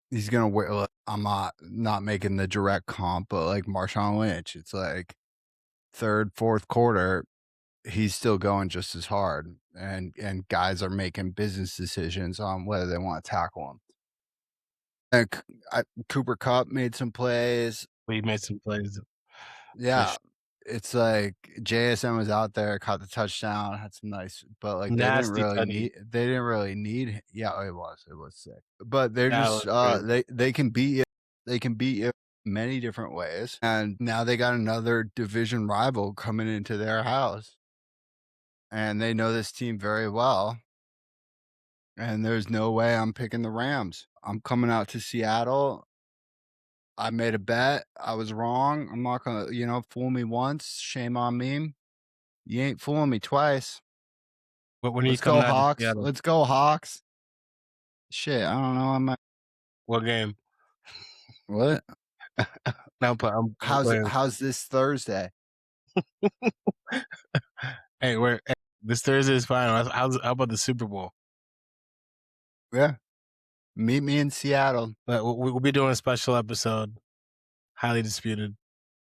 He's gonna wear. I'm not making the direct comp, but like Marshawn Lynch, it's like third, fourth quarter, he's still going just as hard, and guys are making business decisions on whether they want to tackle him. And Cooper Kupp made some plays. We made some plays. Yeah, it's like JSN was out there, caught the touchdown, had some nice, but like Nasty they tutty. didn't really need. Yeah, it was sick. But they're That just was crazy. they can beat you. They can beat you many different ways, and now they got another division rival coming into their house, and they know this team very well. And there's no way I'm picking the Rams. I'm coming out to Seattle. I made a bet. I was wrong. I'm not gonna, fool me once. Shame on me. You ain't fooling me twice. But when you Let's come go out to Hawks. Seattle, Let's go Hawks. Shit, I don't know. what game? What? No, but I'm playing. How's this Thursday? Hey, this Thursday is fine. How about the Super Bowl? Yeah. Meet me in Seattle. But we'll be doing a special episode, highly disputed.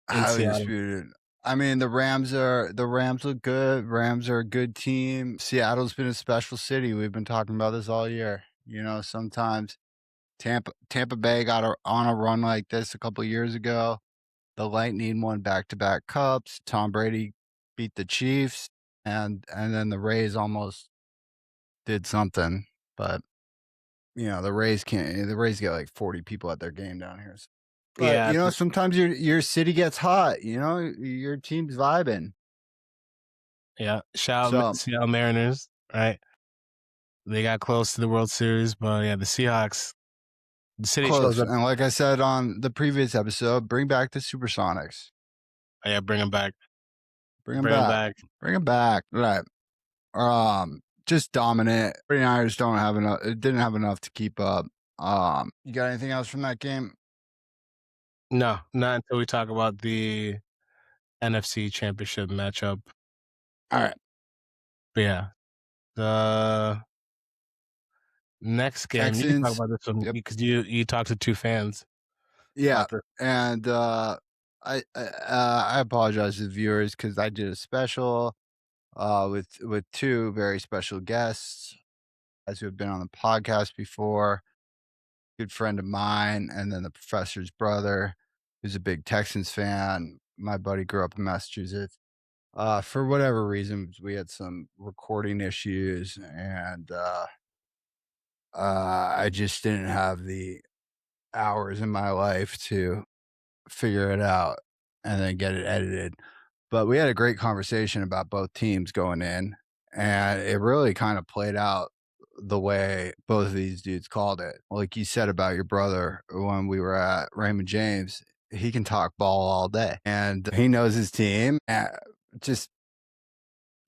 Highly Seattle. disputed. I mean, the Rams look good. Rams are a good team. Seattle's been a special city. We've been talking about this all year. Sometimes Tampa Bay got on a run like this a couple years ago. The Lightning won back-to-back cups. Tom Brady beat the Chiefs, and then the Rays almost did something. But the Rays can't. The Rays get like 40 people at their game down here. But Yeah, sometimes your city gets hot. Your team's vibing. yeah. Shout out to Seattle Mariners, right? They got close to the World Series, but yeah, the Seahawks, The city shows Close. up. And like I said on the previous episode, bring back the Supersonics. Oh, yeah, bring him back. Bring them Bring him back. back. Bring them back. Right. Just dominant. 49ers don't have enough. It didn't have enough to keep up. You got anything else from that game? No, not until we talk about the NFC Championship matchup. All right. But yeah, the next game, you can talk Texans. about this one Yep. because you talked to two fans Yeah. about this. And I apologize to the viewers because I did a special with two very special guests as who have been on the podcast before. Good friend of mine, and then the professor's brother, who's a big Texans fan. My buddy grew up in Massachusetts. For whatever reasons, we had some recording issues, and I just didn't have the hours in my life to figure it out and then get it edited. But we had a great conversation about both teams going in, and it really kind of played out the way both of these dudes called it. Like you said about your brother when we were at Raymond James, he can talk ball all day and he knows his team. Just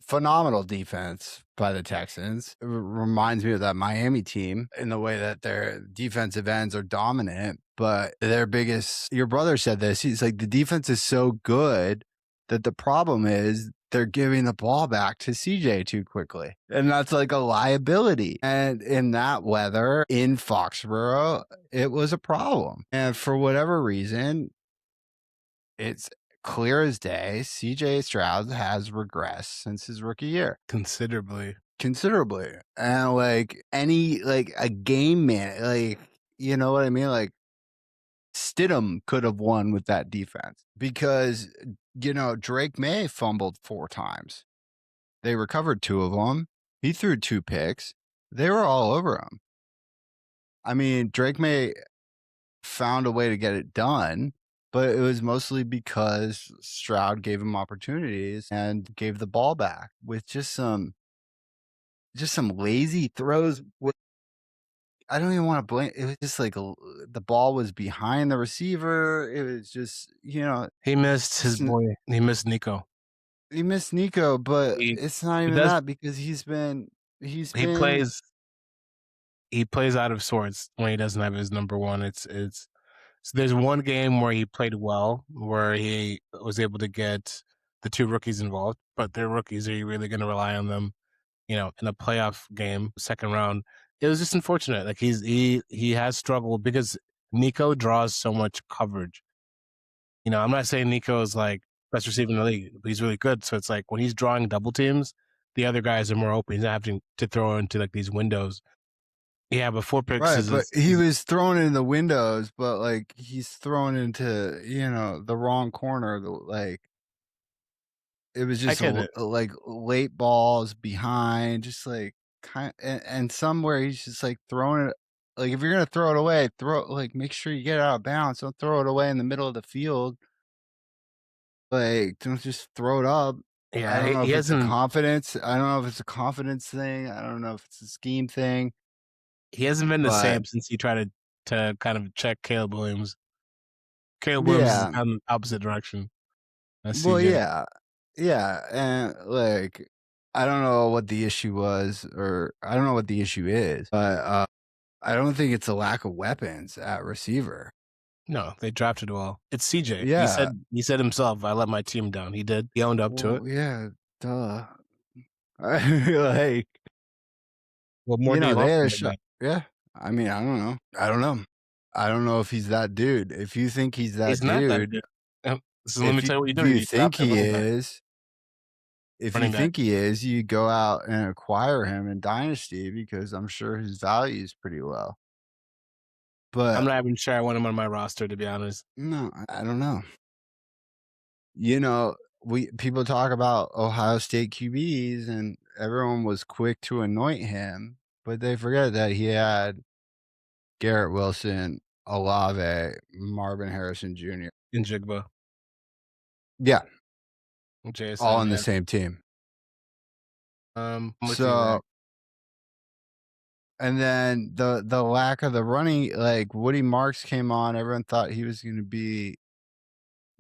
phenomenal defense by the Texans. It reminds me of that Miami team in the way that their defensive ends are dominant, but their biggest, your brother said this, he's like, the defense is so good that the problem is they're giving the ball back to CJ too quickly. And that's like a liability. And in that weather in Foxborough, it was a problem. And for whatever reason, it's clear as day, CJ Stroud has regressed since his rookie year. Considerably. And like a game man, like, you know what I mean? Like Stidham could have won with that defense because, Drake May fumbled 4 times. They recovered 2 of them. He threw 2 picks. They were all over him. I mean, Drake May found a way to get it done, but it was mostly because Stroud gave him opportunities and gave the ball back with just some lazy throws. I don't even want to blame. It was just like the ball was behind the receiver. It was just, He missed his boy. He missed Nico. He missed Nico, but it's not even that because he plays out of sorts when he doesn't have his number one. So there's one game where he played well, where he was able to get the 2 rookies involved, but they're rookies. Are you really going to rely on them, in a playoff game, second round? It was just unfortunate. Like he has struggled because Nico draws so much coverage. I'm not saying Nico is like best receiver in the league, but he's really good. So it's like when he's drawing double teams, the other guys are more open. He's not having to throw into like these windows. Yeah, but 4 picks right. is But he was throwing in the windows, but like he's throwing into the wrong corner. Like it was just like late balls behind, just like and somewhere he's just like throwing it. Like if you're gonna throw it away, make sure you get it out of bounds. Don't throw it away in the middle of the field. Like don't just throw it up. Yeah, I don't know if it's a hasn't. confidence. I don't know if it's a confidence thing. I don't know if it's a scheme thing. He hasn't been the same since he tried to kind of check Caleb Williams. Caleb Williams is on the opposite direction. That's Well, CJ. yeah, and like I don't know what the issue was, or I don't know what the issue is, but I don't think it's a lack of weapons at receiver. No, they drafted well. It's CJ. Yeah. He said himself, "I let my team down." He did. He owned up to it. Yeah, duh. Like, What more do you want they had from a him? shot. Yeah. I mean, I don't know. I don't know if he's that dude. If you think he's that He's dude, not that dude. So let me tell you what you do. If you think he is, you go out and acquire him in Dynasty because I'm sure his value is pretty low. But I'm not even sure I want him on my roster, to be honest. No, I don't know. People talk about Ohio State QBs and everyone was quick to anoint him, but they forget that he had Garrett Wilson, Olave, Marvin Harrison Jr. And Jigba. Yeah. JSN, all on the same team. I'm with you So there. And then the lack of the running, like Woody Marks came on, everyone thought he was going to be,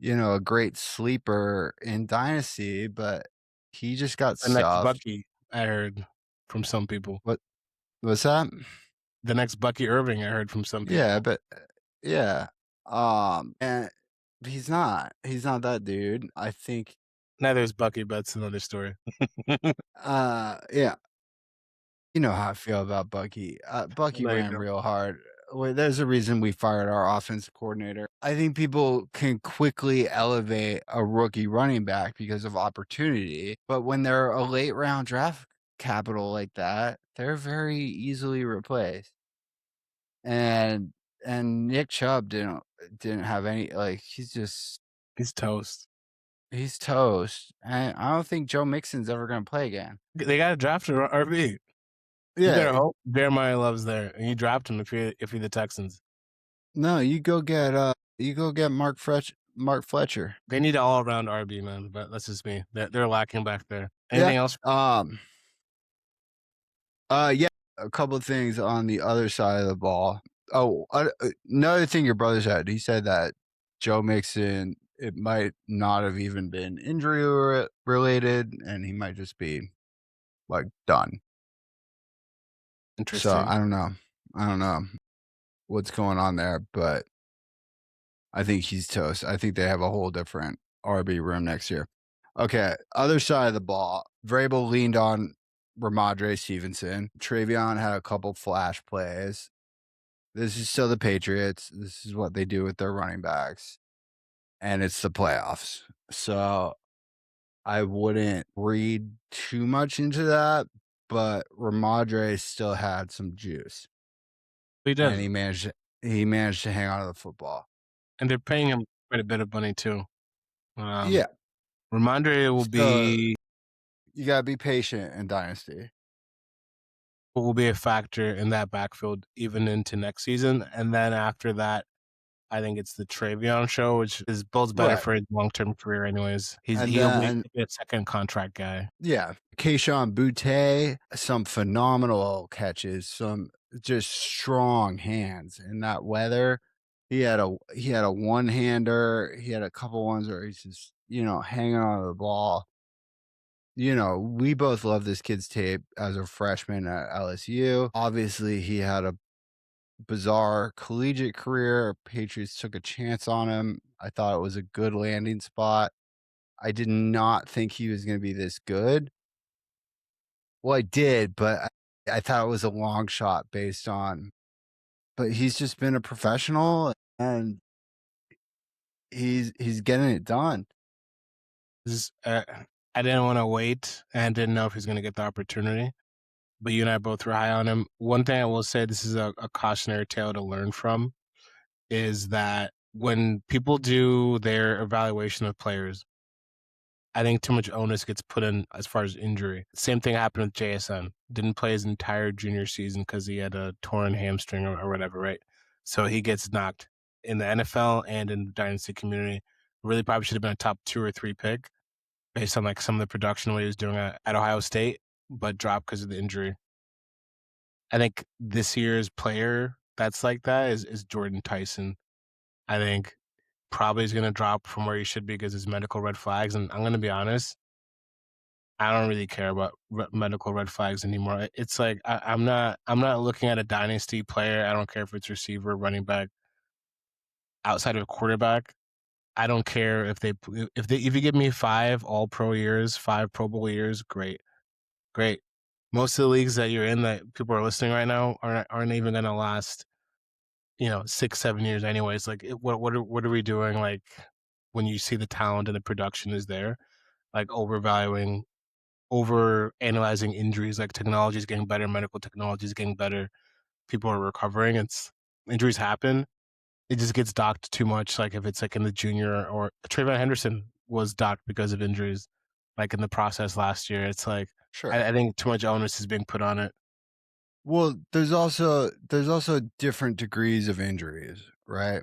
a great sleeper in Dynasty, but he just got The next stuffed. Bucky, I heard from some people. What was that? The next Bucky Irving, I heard from some Yeah, people. but yeah. And he's not. He's not that dude. I think Neither is Bucky, but it's another story. yeah. You know how I feel about Bucky. Bucky There you ran go. real hard. Well, there's a reason we fired our offensive coordinator. I think people can quickly elevate a rookie running back because of opportunity, but when they're a late round draft capital like that, they're very easily replaced. And Nick Chubb didn't have any, like, he's He's toast. toast. And I don't think Joe Mixon's ever going to play again. They got to draft an RB. You better hope Jeremiah Love's there, and you draft him if you're the Texans. No, you go get Mark Fletcher. They need an all around RB, man. But that's just me. They're lacking back there. Anything else? Yeah, a couple of things on the other side of the ball. Oh, another thing your brother said. He said that Joe Mixon, it might not have even been injury related, and he might just be like done. Interesting. So I don't know what's going on there, but I think he's toast. I think they have a whole different RB room next year. Okay, other side of the ball. Vrabel leaned on Ramondre Stevenson. Travion had a couple flash plays. This is still the Patriots. This is what they do with their running backs. And it's the playoffs. So I wouldn't read too much into that, but Ramondre still had some juice. He does. And he managed to hang on to the football. And they're paying him quite a bit of money too. Yeah. Ramondre You gotta be patient in Dynasty. will be a factor in that backfield even into next season. And then after that, I think it's the Travion show, which is both better for his long-term career anyways. He'll be a second contract guy. Yeah. Keyshawn Butte, some phenomenal catches, some just strong hands in that weather. He had a one-hander. He had a couple ones where he's just, hanging on to the ball. We both love this kid's tape as a freshman at LSU. Obviously, he had a bizarre collegiate career. Patriots took a chance on him. I thought it was a good landing spot. I did not think he was going to be this good. Well, I did, but I thought it was a long shot but he's just been a professional and he's getting it done. I didn't want to wait and didn't know if he's going to get the opportunity, but you and I both were high on him. One thing I will say, this is a cautionary tale to learn from, is that when people do their evaluation of players, I think too much onus gets put in as far as injury. Same thing happened with JSN. Didn't play his entire junior season because he had a torn hamstring or whatever, right? So he gets knocked in the NFL and in the dynasty community. Really probably should have been a top 2 or 3 pick based on like some of the production what he was doing at Ohio State, but dropped because of the injury. I think this year's player that's like that is Jordan Tyson. I think probably is going to drop from where he should be because his medical red flags. And I'm going to be honest, I don't really care about medical red flags anymore. It's like I'm not looking at a dynasty player. I don't care if it's receiver, running back, outside of a quarterback. I don't care if you give me 5 All-Pro years, 5 Pro Bowl years, great. Most of the leagues that you're in that people are listening right now aren't even going to last, 6-7 years anyways. Like what are we doing? Like when you see the talent and the production is there, like over analyzing injuries, like technology is getting better, medical technology is getting better, people are recovering. Injuries happen. It just gets docked too much. Like if it's like in the junior, or Trayvon Henderson was docked because of injuries, like in the process last year. It's like, Sure. I think too much onus is being put on it. Well, there's also different degrees of injuries, right?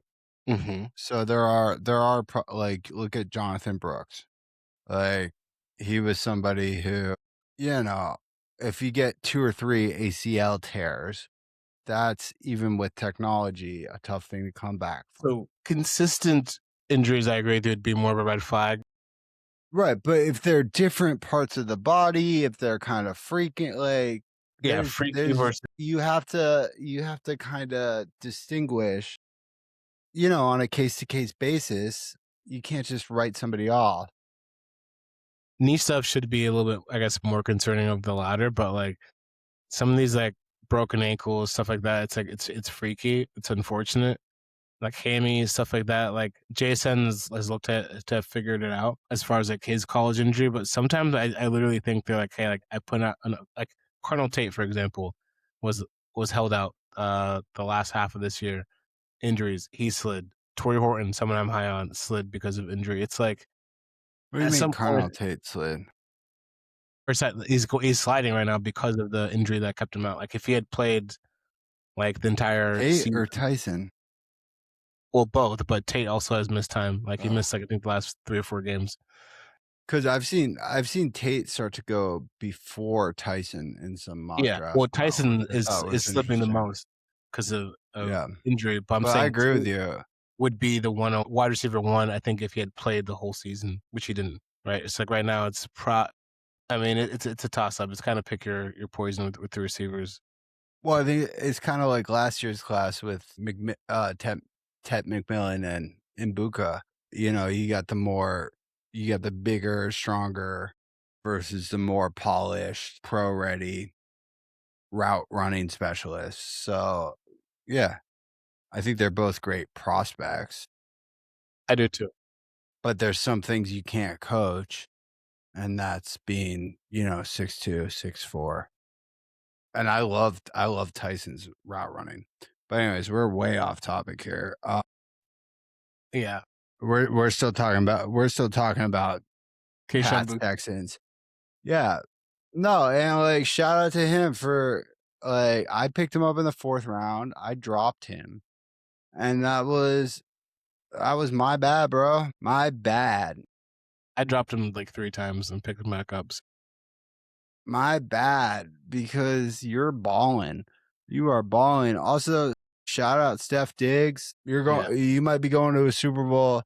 Mm-hmm. So there are like, look at Jonathan Brooks. Like he was somebody who, if you get 2 or 3 ACL tears, that's even with technology a tough thing to come back from. So consistent injuries, I agree, would be more of a red flag. Right, but if they're different parts of the body, if they're kind of freaking like Yeah, there's freaky versus you have to kind of distinguish, on a case-to-case basis. You can't just write somebody off. knee stuff should be a little bit, I guess, more concerning of the latter. But like some of these like broken ankles, stuff like that, it's like it's freaky. It's unfortunate. Like hammies, stuff like that. Like Jason has looked at to have figured it out as far as like his college injury, but sometimes I literally think they're like, hey, like I put out like Carnell Tate, for example, was held out the last half of this year. Injuries, he slid. Torrey Horton, someone I'm high on, slid because of injury. It's like What do you at mean some Carnell point, Tate slid? he's sliding right now because of the injury that kept him out. Like if he had played like the entire Tate season, or Tyson? well, both, but Tate also has missed time. Like he Oh. missed like I think the last 3 or 4 games. Because I've seen Tate start to go before Tyson in some mock Yeah, drafts. well, Tyson which I thought was is slipping the interesting. most because of Yeah, injury. But I'm but I saying agree with Tate you. would be the one wide receiver one. I think if he had played the whole season, which he didn't. Right? It's like right now it's I mean, it's a toss up. It's kind of pick your poison with the receivers. Well, I think it's kind of like last year's class with Tet McMillan and Mbuka. You got the bigger, stronger versus the more polished, pro-ready route running specialists. So, yeah, I think they're both great prospects, I do too. but there's some things you can't coach, and that's being, 6'2", 6'4". And I love Tyson's route running. But anyways, we're way off topic here. Yeah, We're still talking about Keyshawn Pats Booth. Texans. Yeah. No, and like shout out to him for like I picked him up in the 4th round. I dropped him. And that was my bad, bro. My bad. I dropped him like 3 times and picked him back up. My bad, because you're balling. You are balling. Also, shout out Steph Diggs. You might be going to a Super Bowl.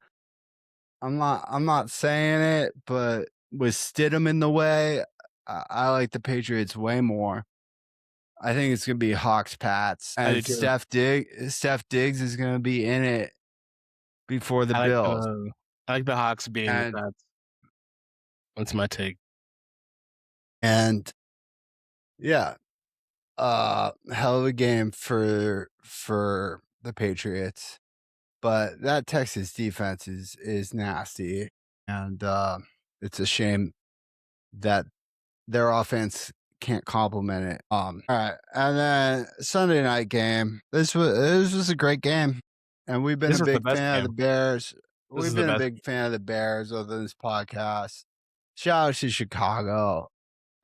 I'm not saying it, but with Stidham in the way, I like the Patriots way more. I think it's gonna be Hawks Pats, I do and too. Steph Diggs is gonna be in it before the Bills. I like the Hawks being And- the Pats. That's my take. And yeah, hell of a game for the Patriots, but that Texas defense is nasty, and it's a shame that their offense can't complement it. All right, and then Sunday night game. This was a great game, and we've been This a was the big best fan of the game. Bears. This We've is the been a best big fan of the Bears over this podcast. Shout out to Chicago.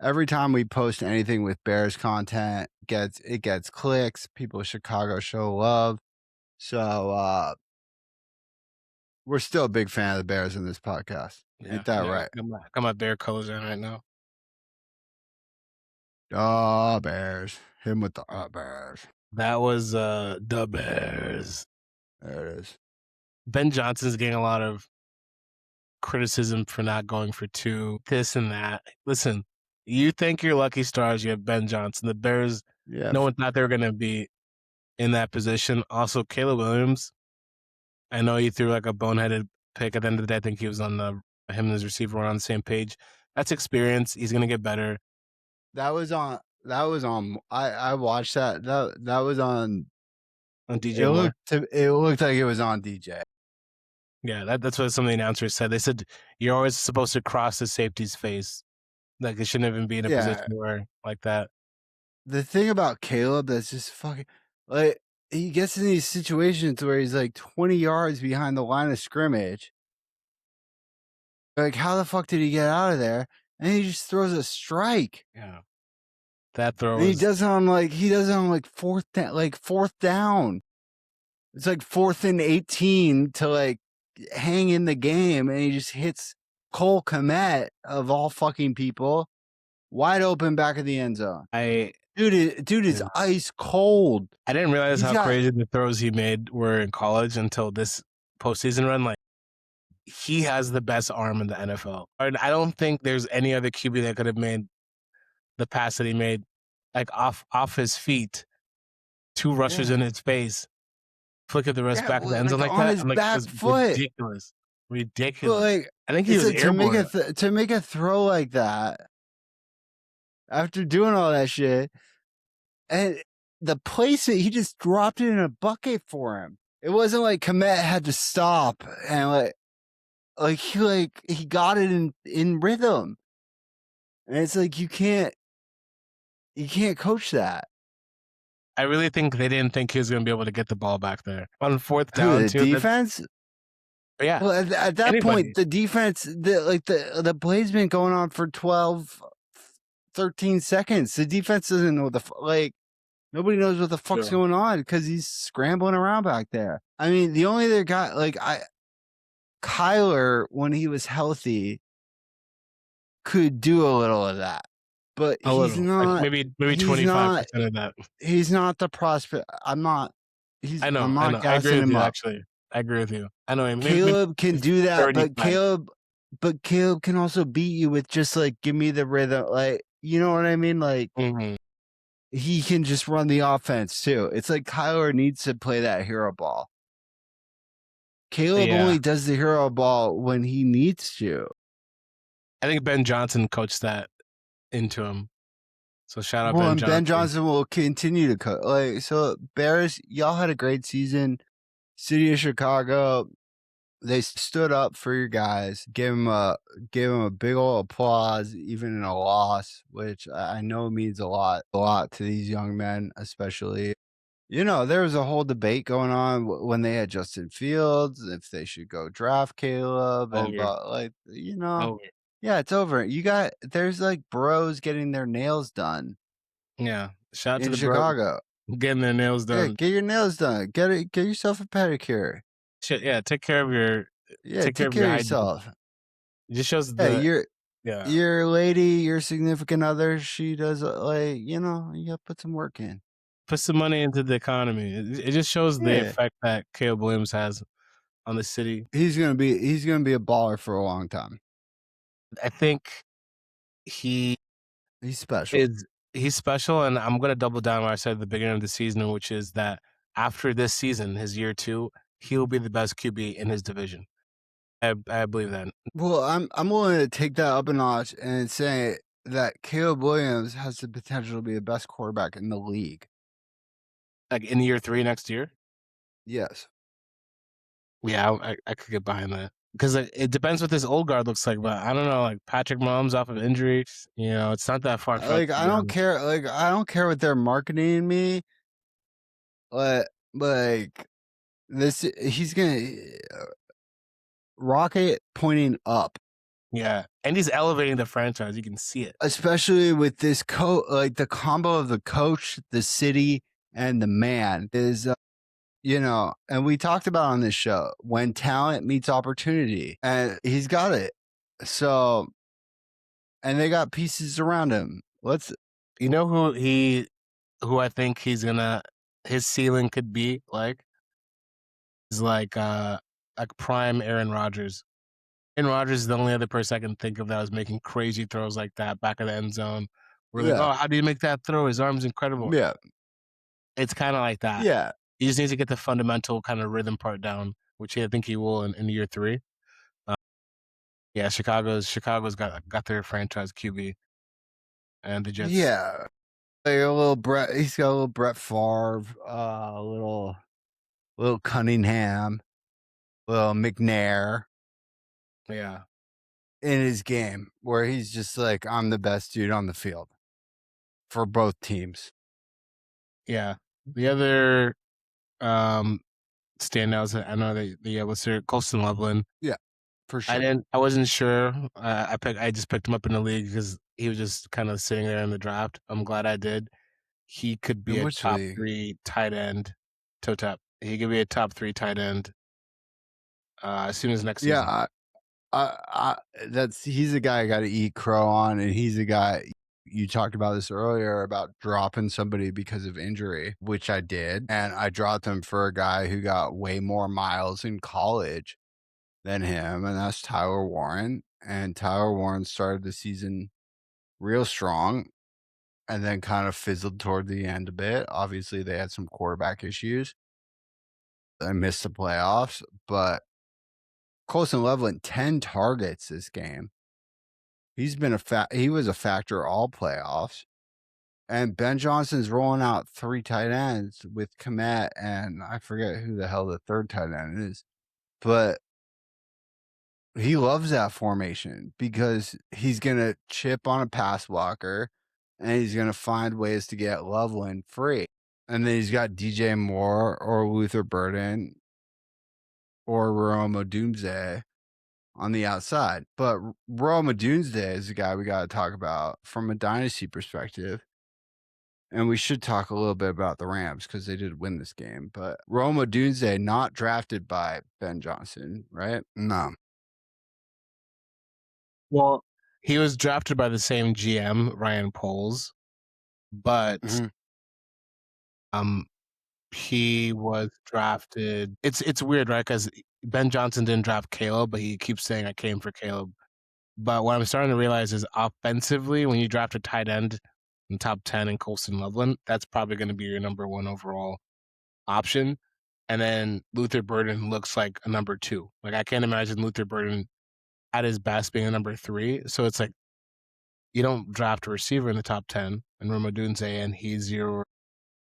Every time we post anything with Bears content, it gets clicks. People in Chicago show love. So we're still a big fan of the Bears in this podcast. Ain't that right? Got my Bear colors on right now. Bears. Hit him with the Bears. That was the Bears. There it is. Ben Johnson's getting a lot of criticism for not going for 2, this and that. Listen, you think you're lucky stars, you have Ben Johnson. The Bears, Yeah. no one thought they were going to be in that position. Also, Caleb Williams, I know he threw like a boneheaded pick at the end of the day. I think he was on him and his receiver were on the same page. That's experience. He's going to get better. That was on. I watched that. That was on DJ It Moore. looked like it was on DJ. Yeah, that's what some of the announcers said. They said you're always supposed to cross the safety's face. Like it shouldn't even be in a position where like that. The thing about Caleb that's just fucking like he gets in these situations where he's like 20 yards behind the line of scrimmage. Like, how the fuck did he get out of there? And he just throws a strike. Yeah. That throw And he does it on like fourth down. It's like 4th and 18 to like hang in the game, and he just hits Cole Kmet of all fucking people wide open back of the end zone. I Dude is ice cold. didn't realize He's how got- crazy the throws he made were in college until this postseason run. Like, he has the best arm in the NFL. And I don't think there's any other QB that could have made the pass that he made, like off his feet, 2 rushers in his face, flick at the rest back of the end zone like on that. his I'm like, back it's foot. ridiculous. But Ridiculous. like, I think he it's was like airborne. to make a throw like that after doing all that shit, and the place that he just dropped it in a bucket for him. It wasn't like Komet had to stop and he got it in rhythm, and it's like you can't coach that. I really think they didn't think he was going to be able to get the ball back there on 4th Who, down. the too. defense? Yeah. Well, at that point, the defense, the play's been going on for 12, 13 seconds. The defense doesn't know nobody knows what the fuck's going on because he's scrambling around back there. I mean, the only other guy, Kyler, when he was healthy, could do a little of that, but he's not. Like maybe 25% of that. He's not the prospect. I'm not. I know. I'm not I agree gassing with him you. up. Actually, I agree with you. I know him. Caleb can do that, but 35. Caleb can also beat you with just give me the rhythm. You know what I mean? He can just run the offense too. It's like Kyler needs to play that hero ball. Caleb only does the hero ball when he needs to. I think Ben Johnson coached that into him. So shout out Ben Ben Johnson. Ben Johnson will continue to coach. So Bears, y'all had a great season. City of Chicago, they stood up for your guys. Gave him a big old applause, even in a loss, which I know means a lot to these young men, especially. There was a whole debate going on when they had Justin Fields, if they should go draft Caleb, and yeah, it's over. There's bros getting their nails done. Yeah, shout out to in the Chicago. bros getting their nails done. Yeah, get your nails done. Get yourself a pedicure. Shit, yeah, take care of your take care of yourself. It just shows your lady, your significant other, she does you gotta put some work in. Put some money into the economy. It just shows the effect that Caleb Williams has on the city. He's gonna be a baller for a long time. I think he's special. He's special, and I'm gonna double down what I said at the beginning of the season, which is that after this season, his year 2, he will be the best QB in his division. I believe that. Well, I'm willing to take that up a notch and say that Caleb Williams has the potential to be the best quarterback in the league. Like in year 3 next year? Yes. Yeah, I could get behind that. Because it depends what this old guard looks like, but I don't know, Patrick Mahomes off of injury, it's not that far. I don't care. I don't care what they're marketing me. This, he's gonna rocket pointing up. Yeah, and he's elevating the franchise. You can see it, especially with this the combo of the coach, the city, and the man is. And we talked about on this show when talent meets opportunity, and he's got it. So, and they got pieces around him. who I think his ceiling could be is prime Aaron Rodgers. Aaron Rodgers is the only other person I can think of that was making crazy throws like that back of the end zone. We're like, oh, how do you make that throw? His arm's incredible. Yeah, it's kind of like that. Yeah. He just needs to get the fundamental kind of rhythm part down, which I think he will in year 3. Yeah, Chicago's got their franchise QB, and the Jets. Yeah, a little Brett. He's got a little Brett Favre, a little Cunningham, little McNair. Yeah, in his game where he's just like, I'm the best dude on the field for both teams. Yeah, the other standouts I know that was Colston Loveland. Yeah, for sure. I wasn't sure. I just picked him up in the league because he was just kind of sitting there in the draft. I'm glad I did. He could be a top 3 tight end. Toe tap. He could be a top 3 tight end as soon as next season. Yeah, he's a guy I got to eat crow on, and he's a guy You talked about this earlier about dropping somebody because of injury, which I did. And I dropped him for a guy who got way more miles in college than him, and that's Tyler Warren. And Tyler Warren started the season real strong and then kind of fizzled toward the end a bit. Obviously, they had some quarterback issues. They missed the playoffs, but Colson Loveland, 10 targets this game. He's been he was a factor all playoffs. And Ben Johnson's rolling out 3 tight ends with Kmet, and I forget who the hell the third tight end is. But he loves that formation because he's going to chip on a pass blocker and he's going to find ways to get Loveland free. And then he's got DJ Moore or Luther Burden or Rome Odunze on the outside. But Rome Odunze is the guy we got to talk about from a dynasty perspective. And we should talk a little bit about the Rams because they did win this game. But Rome Odunze, not drafted by Ben Johnson, right? No. Well, he was drafted by the same GM, Ryan Poles, but he was drafted. It's weird, right? Because Ben Johnson didn't draft Caleb, but he keeps saying I came for Caleb. But what I'm starting to realize is offensively, when you draft a tight end in top 10 in Colson Loveland, that's probably going to be your number 1 overall option. And then Luther Burden looks like a number 2. Like I can't imagine Luther Burden at his best being a number 3. So it's like you don't draft a receiver in the top 10 and Rome Odunze, and he's your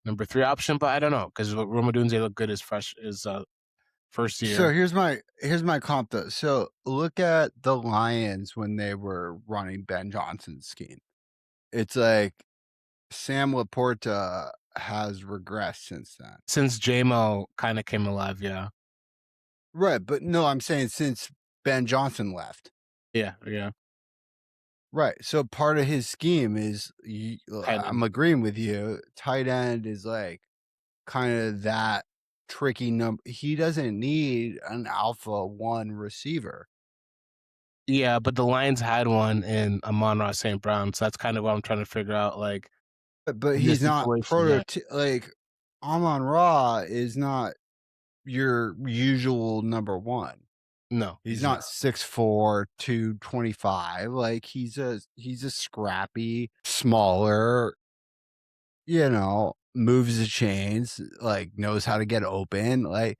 number 3 option. But I don't know because Rome Odunze looked good his first year. So here's my comp though. So look at the Lions when they were running Ben Johnson's scheme. It's like Sam Laporta has regressed since then. Since JMO kind of came alive, yeah. Right, but no, I'm saying since Ben Johnson left. Yeah. Right. So part of his scheme is I'm agreeing with you. Tight end is like kind of that tricky number. He doesn't need an alpha 1 receiver. Yeah, but the Lions had one in Amon-Ra St. Brown, so that's kind of what I'm trying to figure out. Like, but he's not like Amon-Ra is not your usual number 1. No, he's not 6'4", 225. Like he's a scrappy, smaller, moves the chains, like knows how to get open. Like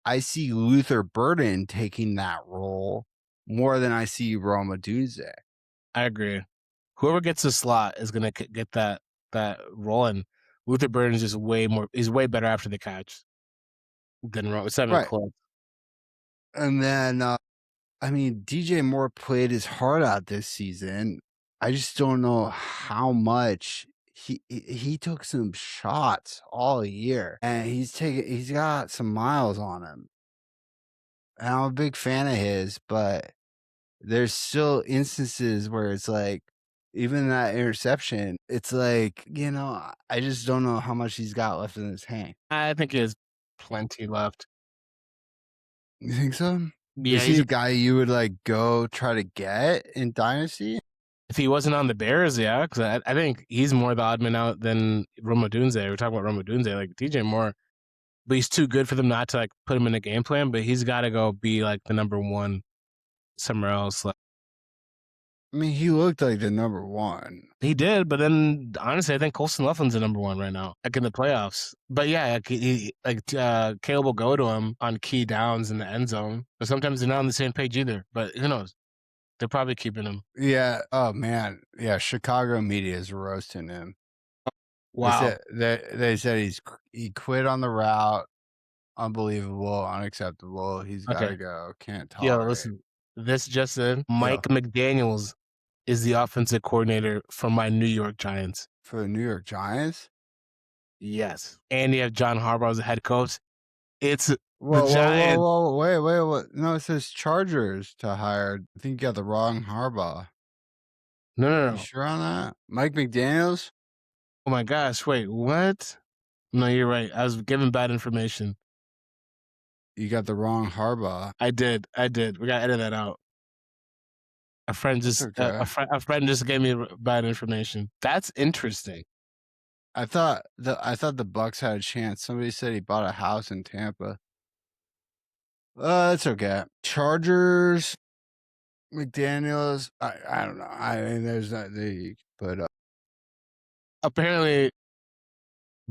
I see Luther Burden taking that role more than I see Rome Odunze. I agree. Whoever gets the slot is gonna get that role, and Luther Burden is just he's way better after the catch than Rome. It's not even close. And then, DJ Moore played his heart out this season. I just don't know how much he took some shots all year, and he's got some miles on him. And I'm a big fan of his, but there's still instances where it's like, even that interception, it's like, I just don't know how much he's got left in his tank. I think he has plenty left. You think so? Yeah, is he a guy you would like go try to get in Dynasty? If he wasn't on the Bears, yeah, because I think he's more the odd man out than Rome Odunze. We're talking about Rome Odunze, like DJ Moore, but he's too good for them not to like put him in a game plan. But he's got to go be like the number 1 somewhere else. Like, I mean, he looked like the number 1. He did, but then honestly, I think Colson Loveland's the number 1 right now, like in the playoffs. But yeah, Caleb will go to him on key downs in the end zone. But sometimes they're not on the same page either. But who knows? They're probably keeping him. Yeah. Oh man. Yeah. Chicago media is roasting him. Wow. They said he quit on the route. Unbelievable. Unacceptable. He's got to go. Can't tolerate. Yo, listen. This just in: Mike McDaniels is the offensive coordinator for my New York Giants. For the New York Giants? Yes. And you have John Harbaugh as the head coach. It's the Giants. Whoa. Wait. No, it says Chargers to hire. I think you got the wrong Harbaugh. No. You sure on that? Mike McDaniels? Oh my gosh. Wait, what? No, you're right. I was giving bad information. You got the wrong Harbaugh. I did. We got to edit that out. A friend That's just okay. a friend just gave me bad information. That's interesting. I thought the Bucks had a chance. Somebody said he bought a house in Tampa. That's okay. Chargers, McDaniels. I don't know. I mean, there's not the Apparently,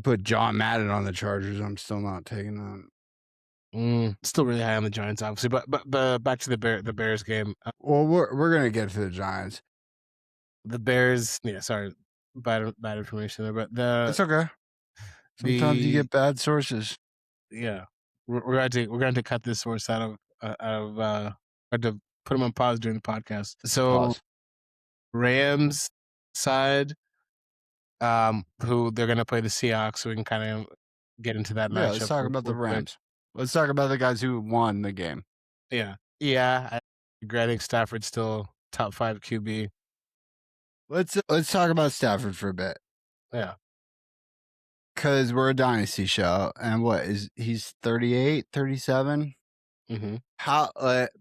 put John Madden on the Chargers. I'm still not taking that. still really high on the Giants, obviously. But back to the Bears game. Well, we're gonna get to the Giants. The Bears. Yeah, sorry, bad information there. But It's okay. Sometimes you get bad sources. Yeah, we're going to cut this source out of had to put him on pause during the podcast. So Pause. Rams side, who they're going to play the Seahawks, so we can kind of get into that matchup. Yeah, let's talk about the Rams. Let's talk about the guys who won the game. Yeah. I think Stafford's still top 5 QB. Let's talk about Stafford for a bit. Yeah. Because we're a dynasty show, and he's 38, 37? Mm-hmm. How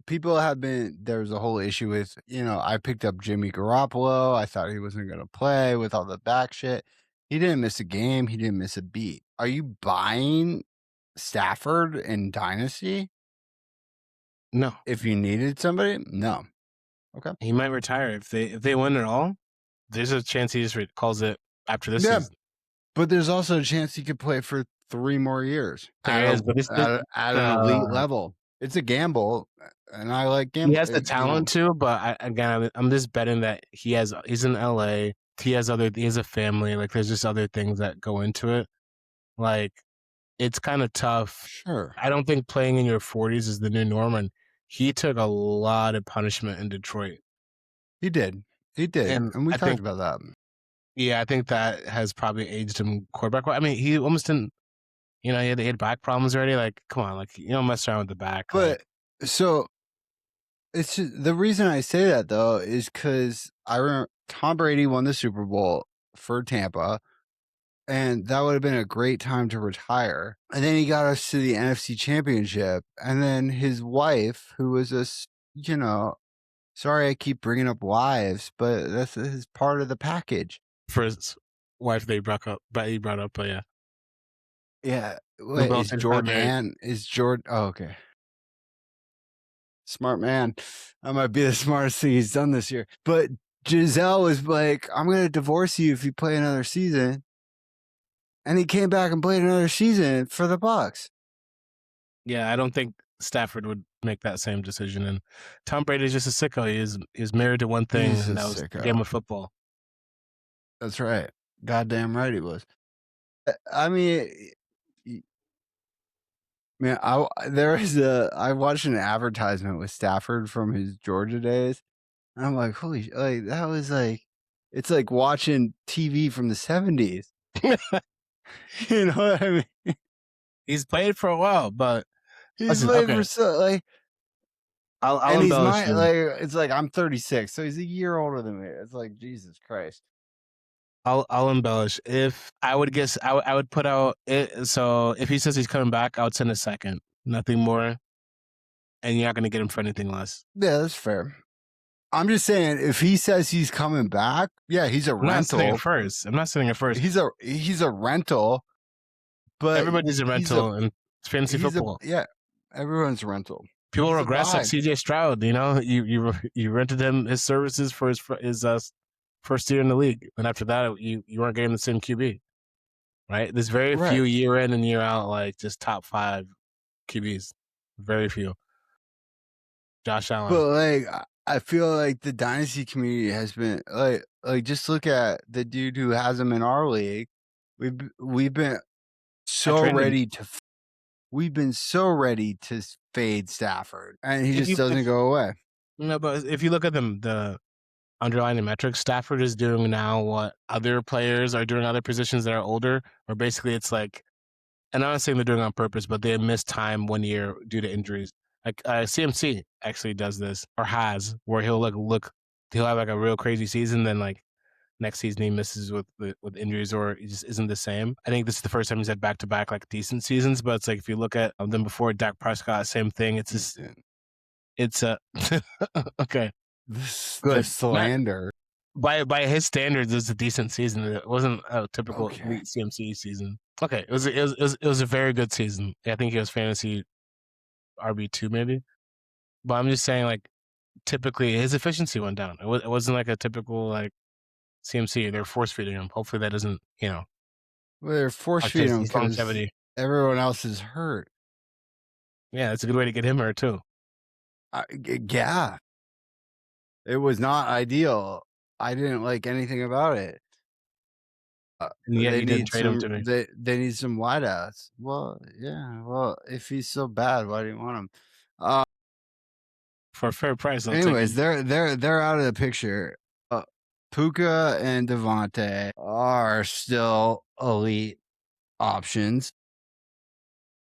people have been, there was a whole issue with, I picked up Jimmy Garoppolo. I thought he wasn't going to play with all the back shit. He didn't miss a game. He didn't miss a beat. Are you buying Stafford in dynasty? No. If you needed somebody? No. Okay. He might retire. If they win it all, there's a chance he just calls it after this season. But there's also a chance he could play for 3 more years at an elite level. It's a gamble, and I like gambling. He has the talent too, but I'm just betting that he's in LA. He has a family. Like, there's just other things that go into it. Like, it's kind of tough. Sure. I don't think playing in your 40s is the new norm, and he took a lot of punishment in Detroit. He did, and we talked about that. Yeah, I think that has probably aged him quarterback. I mean, he almost didn't. He had back problems already. Like, come on, like, you don't mess around with the back. But so it's just, the reason I say that though is because I remember Tom Brady won the Super Bowl for Tampa, and that would have been a great time to retire. And then he got us to the NFC Championship, and then his wife, who was sorry I keep bringing up wives, but that's his part of the package. For his wife that he brought up, but yeah. Yeah. Wait, is Jordan? Oh, okay. Smart man. That might be the smartest thing he's done this year. But Giselle was like, I'm going to divorce you if you play another season. And he came back and played another season for the Bucks. Yeah, I don't think Stafford would make that same decision. And Tom Brady's just a sicko. He's married to one thing, and that was the game of football. That's right. Goddamn right he was. I mean, man, I watched an advertisement with Stafford from his Georgia days, and I'm like, holy, like that was like, it's like watching TV from the 70s. You know what I mean? He's played for a while, but he's played for I'll embellish him. It's like I'm 36, so he's a year older than me. It's like, Jesus Christ. I'll embellish. If I would guess, I would put out it. So if he says he's coming back, I would send a second, nothing more, and you're not going to get him for anything less. Yeah, that's fair. I'm just saying, if he says he's coming back, yeah, he's a rental. I'm not sending it first. He's a rental, but everybody's a rental in fantasy football. Yeah, everyone's a rental. People regress like CJ Stroud. You rented him his services for his first year in the league, and after that, you weren't getting the same QB, right? There's very few year in and year out, like just top 5 QBs. Very few. Josh Allen. But like, I feel like the dynasty community has been like just look at the dude who has him in our league. We've been so ready to. We've been so ready to fade Stafford, and he just doesn't go away. No, but if you look at the underlying metrics, Stafford is doing now what other players are doing, other positions that are older, or basically it's like, and I'm not saying they're doing it on purpose, but they missed time 1 year due to injuries. Like CMC actually does this, or has, where he'll he'll have like a real crazy season, then like next season he misses with injuries, or he just isn't the same. I think this is the first time he's had back-to-back like decent seasons, but it's like if you look at them before, Dak Prescott, same thing. It's just, it's okay. The Good. slander. By his standards, it's a decent season. It wasn't a typical Okay. elite CMC season. Okay, it was a very good season. I think he was fantasy RB2 maybe. But I'm just saying, like, typically his efficiency went down. It wasn't like a typical like CMC. They're force feeding him. Hopefully that doesn't, Well, they're force affect feeding him his because longevity. everyone else is hurt. Yeah, that's a good way to get him hurt too. Yeah. It was not ideal. I didn't like anything about it. And yet they you didn't need trade him to some. me. They need some wideouts. Well, yeah. Well, if he's so bad, why do you want him? For a fair price. I'll take Anyways, him. they're out of the picture. Puka and Devontae are still elite options.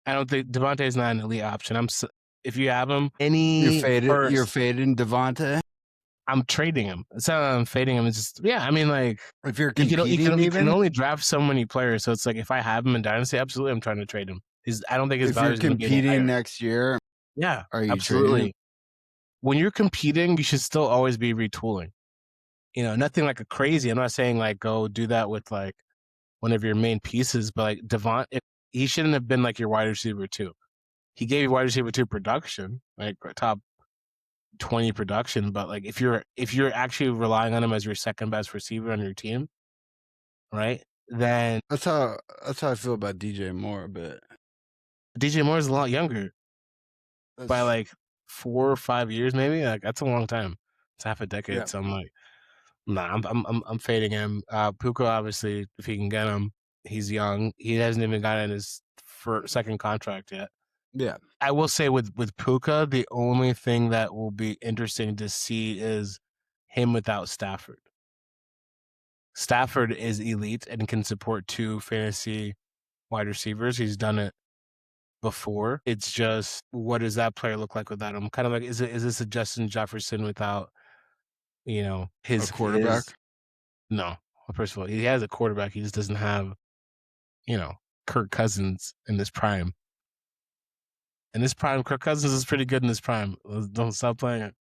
I don't think Devontae is not an elite option. If you have him, You're fading Devontae. I'm trading him. It's not that I'm fading him. It's just, yeah, I mean, like, If you're you competing, can only draft so many players. So it's like, if I have him in Dynasty, absolutely, I'm trying to trade him. I don't think his if value you're is going to be any higher. competing next year, Yeah, are you absolutely. trading? When you're competing, you should still always be retooling. Nothing like a crazy. I'm not saying like go do that with like one of your main pieces, but like Devon, he shouldn't have been like your wide receiver 2. He gave you wide receiver 2 production, like top 20 production, but like if you're actually relying on him as your second best receiver on your team, right? Then That's how I feel about DJ Moore, but DJ Moore is a lot younger by like 4 or 5 years, maybe. Like that's a long time. It's half a decade. Yeah. So I'm like, nah, I'm fading him. Puka, obviously, if he can get him, he's young. He hasn't even gotten his second contract yet. Yeah. I will say with Puka, the only thing that will be interesting to see is him without Stafford. Stafford is elite and can support 2 fantasy wide receivers. He's done it before. It's just, what does that player look like without him? Kind of like, is this a Justin Jefferson without, his quarterback? No. Well, first of all, he has a quarterback. He just doesn't have, Kirk Cousins in this prime. In this prime, Kirk Cousins is pretty good in this prime. Don't stop playing it.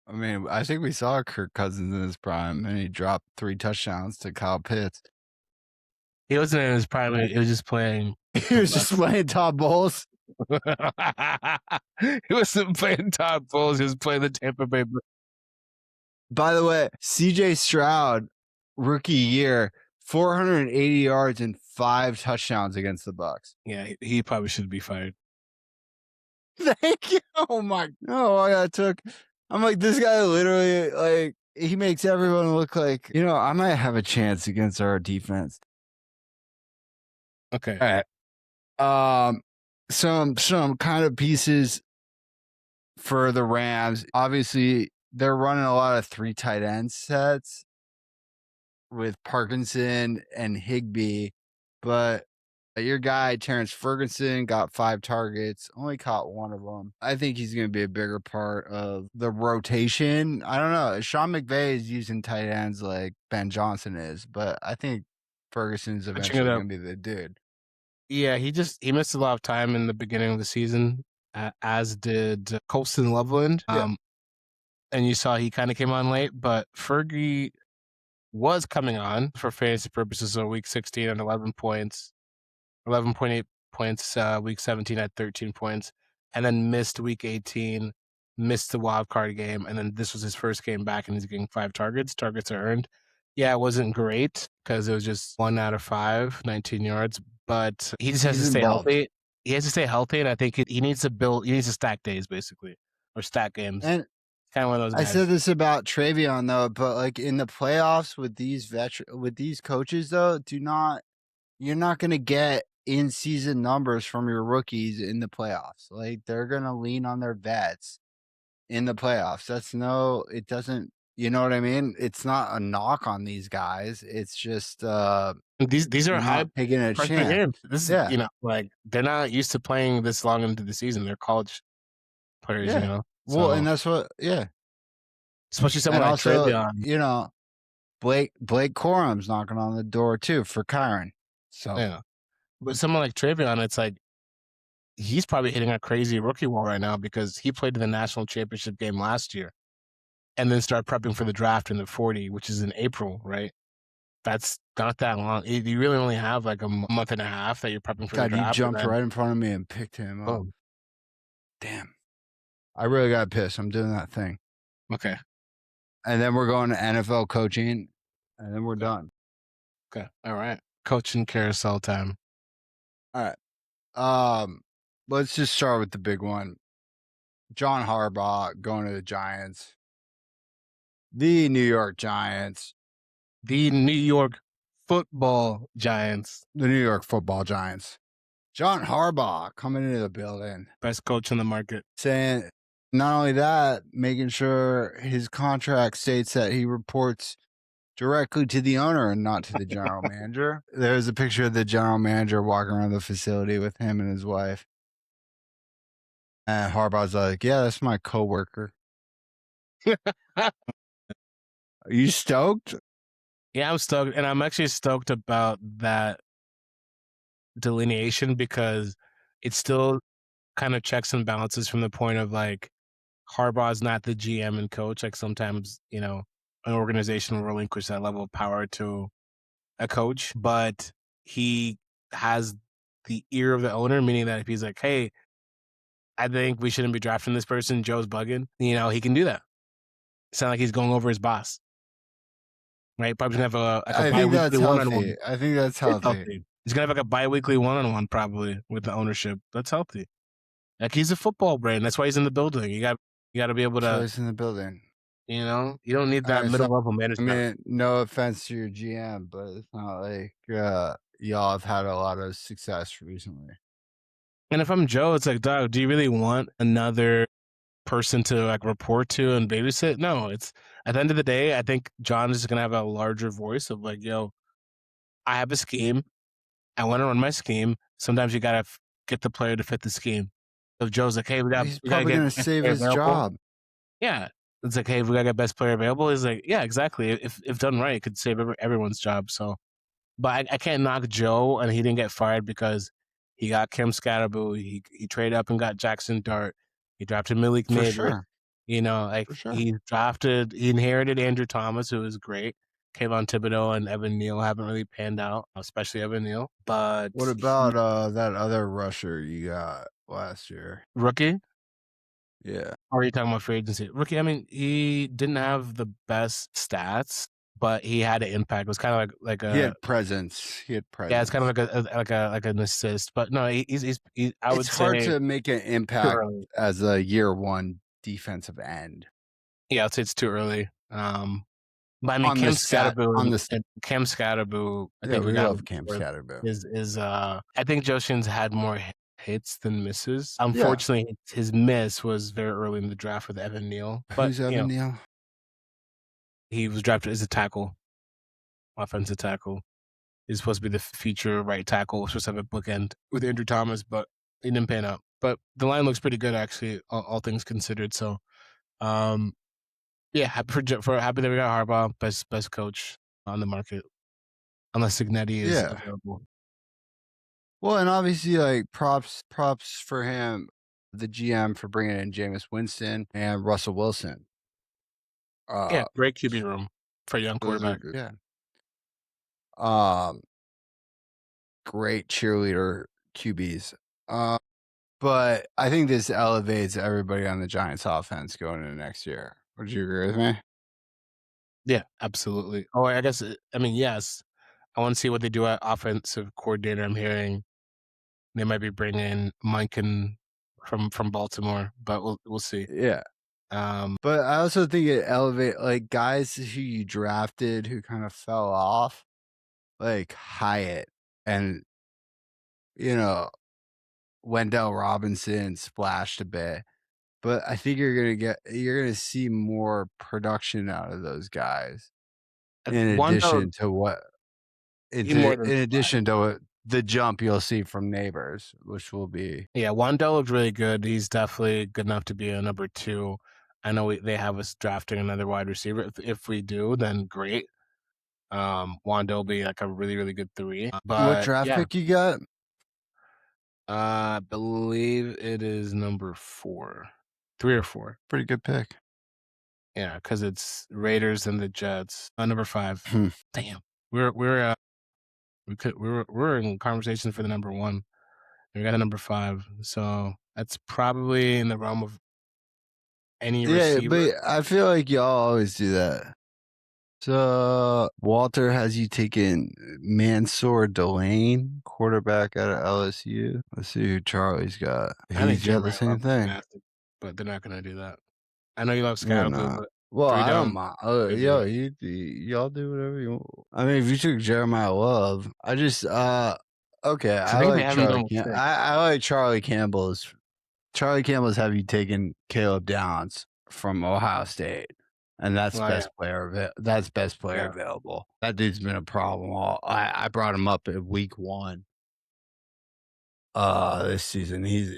I mean, I think we saw Kirk Cousins in his prime, and he dropped 3 touchdowns to Kyle Pitts. He wasn't in his prime. He was just playing. He was just playing Todd Bowles. He wasn't playing Todd Bowles. He was playing the Tampa Bay. By the way, CJ Stroud, rookie year, 480 yards and 5 touchdowns against the Bucs. Yeah, he probably should be fired. Thank you. Oh my! No, I took. I'm like, this guy literally, like, he makes everyone look like, I might have a chance against our defense. Okay. All right. Some kind of pieces for the Rams. Obviously, they're running a lot of 3 tight end sets with Parkinson and Higbee, but your guy, Terrence Ferguson, got 5 targets, only caught 1 of them. I think he's going to be a bigger part of the rotation. I don't know. Sean McVay is using tight ends like Ben Johnson is, but I think Ferguson's eventually going to be the dude. Yeah, he missed a lot of time in the beginning of the season, as did Colston Loveland. Yeah. And you saw he kind of came on late, but Fergie was coming on for fantasy purposes on week 16 at 11 points. 11.8 points, week 17 at 13 points, and then missed week 18, missed the wild card game, and then this was his first game back, and he's getting 5 targets. Targets are earned. Yeah, it wasn't great because it was just 1 out of 5, 19 yards, but he just has to stay healthy. He has to stay healthy, and I think he needs to stack days, basically, or stack games. And kind of one of those guys. I said this about Travion, though, but like in the playoffs with these coaches, though, you're not going to get in-season numbers from your rookies in the playoffs. Like, they're going to lean on their vets in the playoffs. It doesn't, you know what I mean? It's not a knock on these guys. It's just these are high taking a chance. Games. This is, like, they're not used to playing this long into the season. They're college players, So, well, and that's what, especially someone like Travion. Blake Corum's knocking on the door too for Kyron. So yeah. But someone like Travion, it's like he's probably hitting a crazy rookie wall right now because he played in the national championship game last year. and then start prepping for the draft in the 40, which is in April, right? That's not that long. You really only have like a month and a half that you're prepping for the God, you draft. jumped right in front of me and picked him up. Boom. Damn. I really got pissed. I'm doing that thing. Okay. And then we're going to NFL coaching, and then we're done. Okay. All right. Coaching carousel time. All right. Let's just start with the big one. John Harbaugh going to the Giants. The New York Giants. The New York Football Giants. The New York Football Giants. John Harbaugh coming into the building. Best coach in the market. Saying not only that, making sure his contract states that he reports directly to the owner and not to the general manager. There's a picture of the general manager walking around the facility with him and his wife. And Harbaugh's like, yeah, that's my coworker. Are you stoked? Yeah, I'm stoked. And I'm actually stoked about that delineation because it still kind of checks and balances from the point of like Harbaugh's not the GM and coach. Like sometimes, you know, an organization will relinquish that level of power to a coach, but he has the ear of the owner, meaning that if he's like, hey, I think we shouldn't be drafting this person, Joe's bugging, you know, he can do that. It's not like he's going over his boss. Right? Probably gonna have a bi-weekly one-on-one. I think that's healthy. He's gonna have like a bi-weekly one-on-one probably with the ownership. That's healthy. Like he's a football brain. That's why he's in the building. You got to be able to. He's in the building. You know, you don't need that middle level management. I mean, no offense to your GM, but it's not like y'all have had a lot of success recently. And if I'm Joe, it's like, dog, do you really want another person to like report to and babysit? No, it's at the end of the day, I think John is gonna have a larger voice of like, yo, I have a scheme. I want to run my scheme. Sometimes you gotta get the player to fit the scheme. So if Joe's like, hey, he's probably gonna save his job. Yeah. It's like, hey, we gotta get best player available. He's like, yeah, exactly. If done right, it could save everyone's job. So, but I can't knock Joe, and he didn't get fired because he got Kim Scatterboo. He traded up and got Jackson Dart. He drafted Malik Neighbors. Sure. You know, like he inherited Andrew Thomas, who was great. Kayvon Thibodeau and Evan Neal haven't really panned out, especially Evan Neal. But what about that other rusher you got last year? Rookie? Yeah. Or are you talking about free agency? Rookie, I mean, he didn't have the best stats, but he had an impact. It was kind of like a. He had presence. Yeah, it's kind of like an assist. But no, he's I would say it's hard to make an impact as a year one defensive end. Yeah, I'd say it's too early. But I mean, Cam Scatterboo. I think we love Cam Scatterboo. Is I think Joshin's had more hits than misses. Unfortunately, his miss was very early in the draft with Evan Neal. But who's Evan Neal? He was drafted as a tackle, offensive tackle. He's supposed to be the future right tackle. Supposed to have a bookend with Andrew Thomas, but he didn't pan out. But the line looks pretty good, actually, all things considered. So, yeah, happy that we got Harbaugh, best coach on the market, unless Signetti is available. Well, and obviously, like props for him, the GM, for bringing in Jameis Winston and Russell Wilson. Yeah, great QB room for a young quarterback. Yeah. Great cheerleader QBs. But I think this elevates everybody on the Giants offense going into next year. Would you agree with me? Yeah, absolutely. Oh, I guess, I mean, yes. I want to see what they do at offensive coordinator. I'm hearing they might be bringing Minkin from Baltimore, but we'll see. Yeah. But I also think it elevates like guys who you drafted who kind of fell off, like Hyatt and Wendell Robinson splashed a bit. But I think you're gonna see more production out of those guys. In addition to the jump you'll see from Neighbors, which will be Wendell looked really good. He's definitely good enough to be a number 2. I know they have us drafting another wide receiver. If we do, then great. Wendell will be like a really, really good 3. But what draft pick you got? I believe it is number 4. 3 or 4. Pretty good pick. Yeah, because it's Raiders and the Jets. Number 5. Damn, we're in conversation for the number 1. We got a number 5, so that's probably in the realm of any Yeah, receiver. but I feel like y'all always do that. So Walter has you taking Mansour Delane, quarterback out of LSU. Let's see who Charlie's got. I think He's got the Jeremiah same Love's thing. nasty, but they're not gonna do that. I know you love They're Scalaboo, not. but Well, 3 I don't down. mind. Good Yo, deal. y'all do whatever you want. I mean, if you took Jeremiah Love, I just okay. I I think they like have him Charlie. number 6. I like Charlie Campbell's. Charlie Campbell's have you taking Caleb Downs from Ohio State, and that's Well, best player. That's best player Yeah. available. That dude's been a problem. I brought him up at week 1. This season he's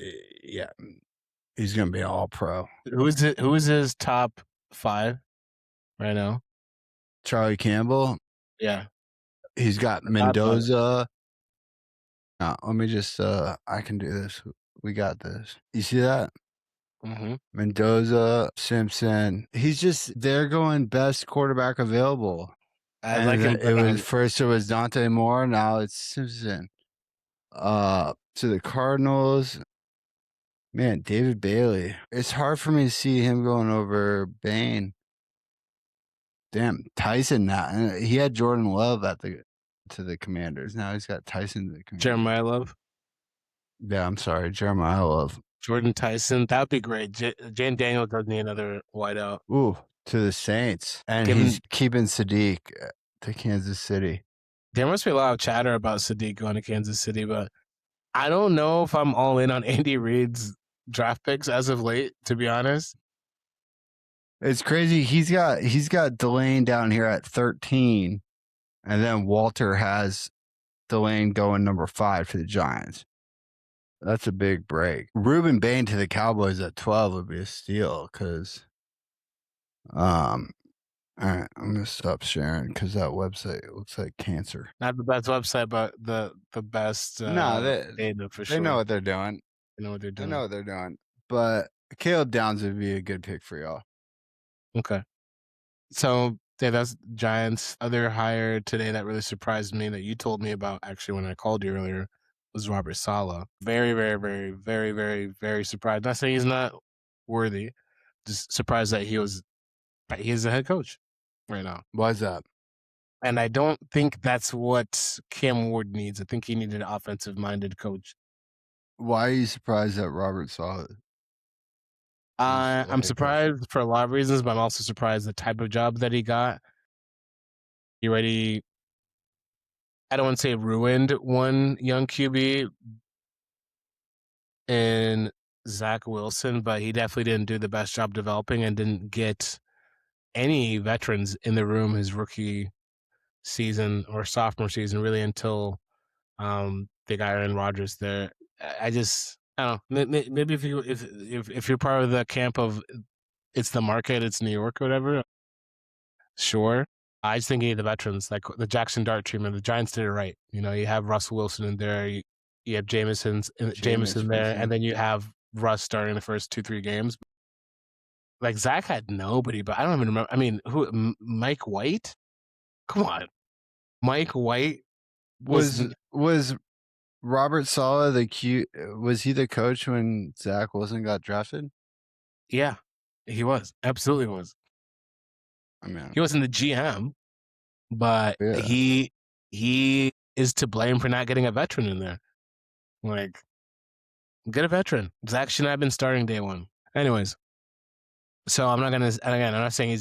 gonna be all pro. Who is his top 5 right now? Charlie Campbell. Yeah. He's got Top 5. Mendoza. Let me just I can do this. We got this. You see that? Mm-hmm. Mendoza, Simpson. They're going best quarterback available. I like him. It was Dante Moore, now it's Simpson. To the Cardinals. Man, David Bailey. It's hard for me to see him going over Bain. Damn, Tyson now. He had Jordan Love to the Commanders. Now he's got Tyson to the Commanders. Jeremiah Love. Yeah, I'm sorry, Jeremiah Love. Jordan Tyson. That would be great. Jane Daniel does need another wideout. Ooh, to the Saints. And he's keeping Sadiq to Kansas City. There must be a lot of chatter about Sadiq going to Kansas City, but I don't know if I'm all in on Andy Reid's draft picks as of late, to be honest. It's crazy. He's got Delane down here at 13, and then Walter has Delane going number 5 for the Giants. That's a big break. Reuben Bain to the Cowboys at 12 would be a steal because, all right, I'm gonna stop sharing because that website looks like cancer. Not the best website, but the best data for sure. They know what they're doing. They know what they're doing. They know what they're doing. But Caleb Downs would be a good pick for y'all. Okay. So yeah, that's Giants. Other hire today that really surprised me that you told me about actually when I called you earlier was Robert Saleh. Very, very, very, very, very, very surprised. Not saying he's not worthy, just surprised that he is a head coach right now. Why is that? And I don't think that's what Cam Ward needs. I think he needed an offensive-minded coach. Why are you surprised that Robert Saleh? I'm surprised for a lot of reasons, but I'm also surprised the type of job that he got. He already, I don't want to say ruined one young QB in Zach Wilson, but he definitely didn't do the best job developing and didn't get any veterans in the room his rookie season or sophomore season really until they got Aaron Rodgers there. I don't know. Maybe if you're part of the camp of it's the market, it's New York or whatever, sure. I just think you need the veterans, like the Jackson Dart treatment. The Giants did it right. You know, you have Russell Wilson in there, you have Jameson there, and then you have Russ starting the first 2-3 games. Like Zach had nobody, but I don't even remember. I mean, who? Mike White? Come on, Mike White was Robert Saleh was he the coach when Zach Wilson got drafted? Yeah, he was. Absolutely was. I mean, he wasn't the GM, but he is to blame for not getting a veteran in there. Like, get a veteran. Zach should not have been starting day one. Anyways, so I'm not saying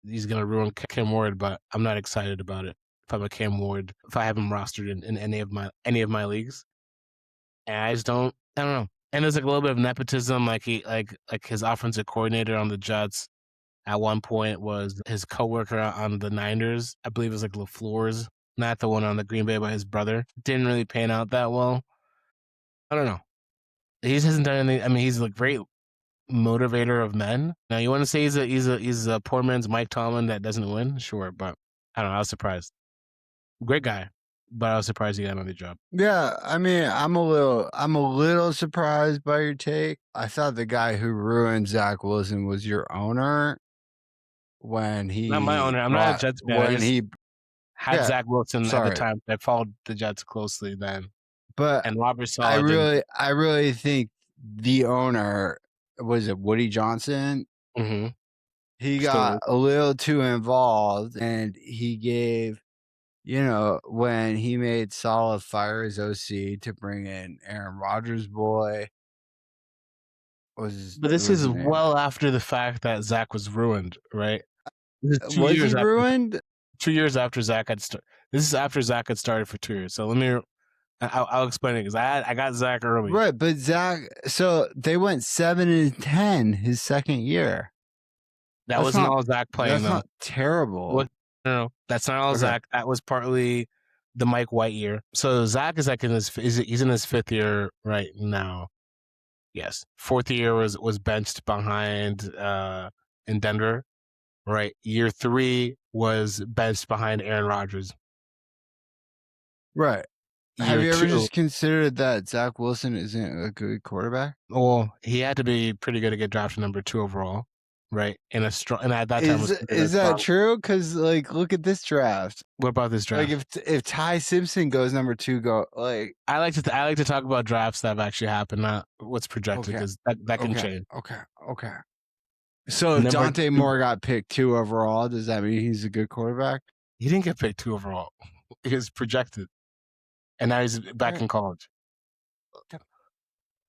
he's gonna ruin Cam Ward, but I'm not excited about it. If I'm a Cam Ward, if I have him rostered in any of my leagues, and I don't know. And there's like a little bit of nepotism, like his offensive coordinator on the Jets at one point was his coworker on the Niners. I believe it was like LaFleur's, not the one on the Green Bay, but his brother. Didn't really pan out that well. I don't know. He hasn't done anything. I mean, he's a great motivator of men. Now, you want to say he's a poor man's Mike Tomlin that doesn't win? Sure, but I don't know. I was surprised. Great guy, but I was surprised he got another job. Yeah, I mean, I'm a little surprised by your take. I thought the guy who ruined Zach Wilson was your owner. when Not my he owner. I'm not a Jets fan. I when just he had yeah, Zach Wilson at the sorry. time. I followed the Jets closely then, But and Robert Saleh did. I really think the owner, was it Woody Johnson? Mm-hmm. He Still got is. a little too involved, and he gave, when he made Saleh fire his OC to bring in Aaron Rodgers' boy, But this was is his name? well after the fact that Zach was ruined, right? This is 2 Was years he after. ruined? 2 years after Zach had started. This is after Zach had started for 2 years. So let me. I'll explain it because I got Zach early. Right, but Zach. So they went 7-10 his second year. That That's wasn't not- all Zach playing That's though. not terrible. What? No, that's not all Okay. Zach. That was partly the Mike White year. So Zach is like he's in his 5th year right now. Yes, 4th year was benched behind in Denver. Right, year 3 was benched behind Aaron Rodgers. Right. Have Year you ever 2, just considered that Zach Wilson isn't a good quarterback? well, he had to be pretty good to get drafted number 2 overall, right? And at that time was Is that true? Because look at this draft. What about this draft? Like if Ty Simpson goes number 2, I like to talk about drafts that have actually happened, not what's projected, because that can change. Okay. So if Dante Moore got picked 2 overall, does that mean he's a good quarterback? He didn't get picked 2 overall. He was projected, and now he's back in college.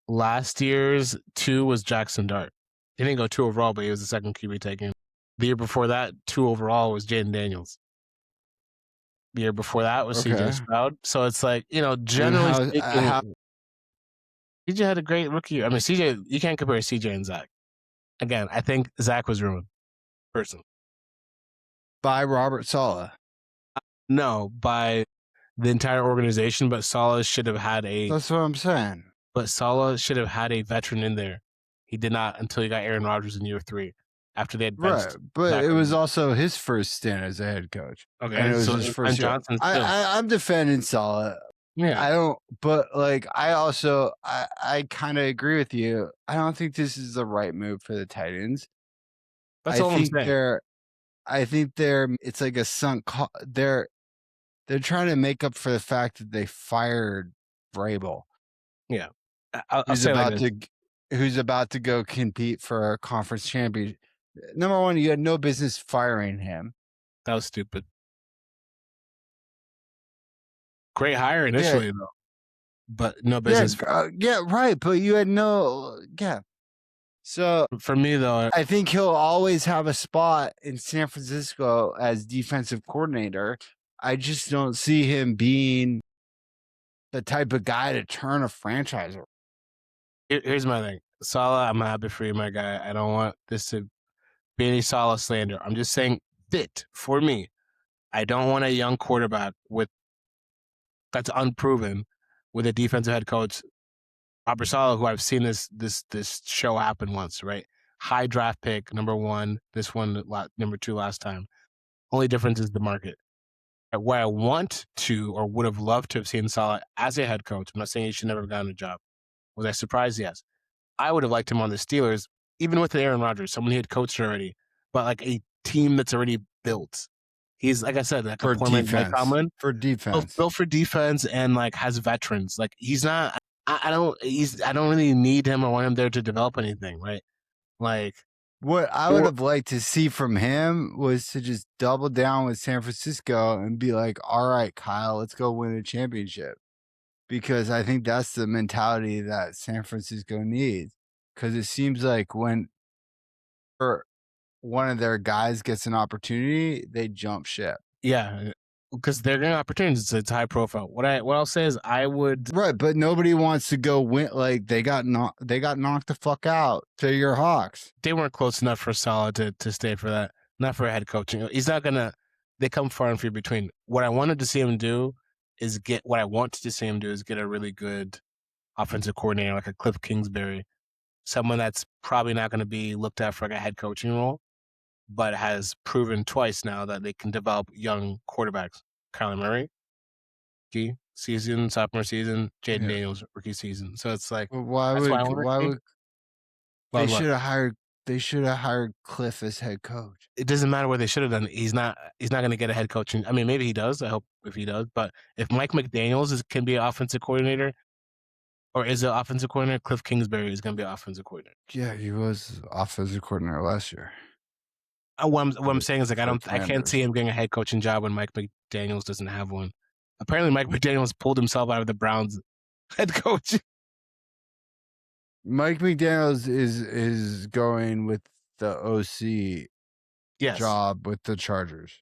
Last year's 2 was Jackson Dart. He didn't go 2 overall, but he was the second QB taken. The year before that, 2 overall was Jaden Daniels. The year before that was CJ Stroud. So it's like, generally speaking, CJ had a great rookie year. I mean, CJ, you can't compare CJ and Zach. Again, I think Zach was ruined, personally. By Robert Saleh? No, by the entire organization, but Saleh should have had That's what I'm saying. But Saleh should have had a veteran in there. He did not until he got Aaron Rodgers in year 3, after they had benched. Right, but it was also his first stint as a head coach. Okay, and it was so his first year. Johnson I'm defending Saleh. Yeah, I don't, but I also I kind of agree with you. I don't think this is the right move for the Titans. That's all I'm saying. I think it's like a sunk cost. They're trying to make up for the fact that they fired Vrabel. Yeah, I'll say like this. Who's about to go compete for a conference championship. Number one, you had no business firing him. That was stupid. Great hire initially, though, but no business. Right. But you had So for me, though, I think he'll always have a spot in San Francisco as defensive coordinator. I just don't see him being the type of guy to turn a franchise around. Here's my thing. Saleh, I'm happy for you, my guy. I don't want this to be any Saleh slander. I'm just saying fit for me. I don't want a young quarterback that's unproven with a defensive head coach, Robert Saleh, who I've seen this show happen once, right? High draft pick, number 1. This one, number 2 last time. Only difference is the market. What I want to or would have loved to have seen Saleh as a head coach, I'm not saying he should never have gotten a job. Was I surprised? Yes. I would have liked him on the Steelers, even with Aaron Rodgers, someone he had coached already, but like a team that's already built. He's, like I said, like for defense. For defense. Built for defense and like has veterans. Like he's not. I don't really need him or want him there to develop anything, right? Like what I would have liked to see from him was to just double down with San Francisco and be like, all right, Kyle, let's go win a championship. Because I think that's the mentality that San Francisco needs. Because it seems like when one of their guys gets an opportunity, they jump ship. Yeah, because they're getting opportunities. It's high profile. What I'll say is I would right, but nobody wants to go win. Like they got knocked the fuck out to your Hawks. They weren't close enough for Saleh to stay for that. Not for head coaching. He's not gonna. They come far and few between. What I wanted to see him do is get a really good offensive coordinator like a Cliff Kingsbury, someone that's probably not going to be looked at for like a head coaching role, but has proven twice now that they can develop young quarterbacks. Kyler Murray, rookie season, sophomore season, Jaden Daniels, rookie season. So it's like, why would they should have hired They should have hired Cliff as head coach. It doesn't matter what they should have done. He's not going to get a head coaching. I mean, maybe he does. I hope if he does. But if Mike McDaniels can be an offensive coordinator, or is an offensive coordinator, Cliff Kingsbury is going to be an offensive coordinator. Yeah, he was offensive coordinator last year. What I'm saying is, like, I can't see him getting a head coaching job when Mike McDaniels doesn't have one. Apparently, Mike McDaniels pulled himself out of the Browns head coach. Mike McDaniels is going with the OC Yes, job with the Chargers.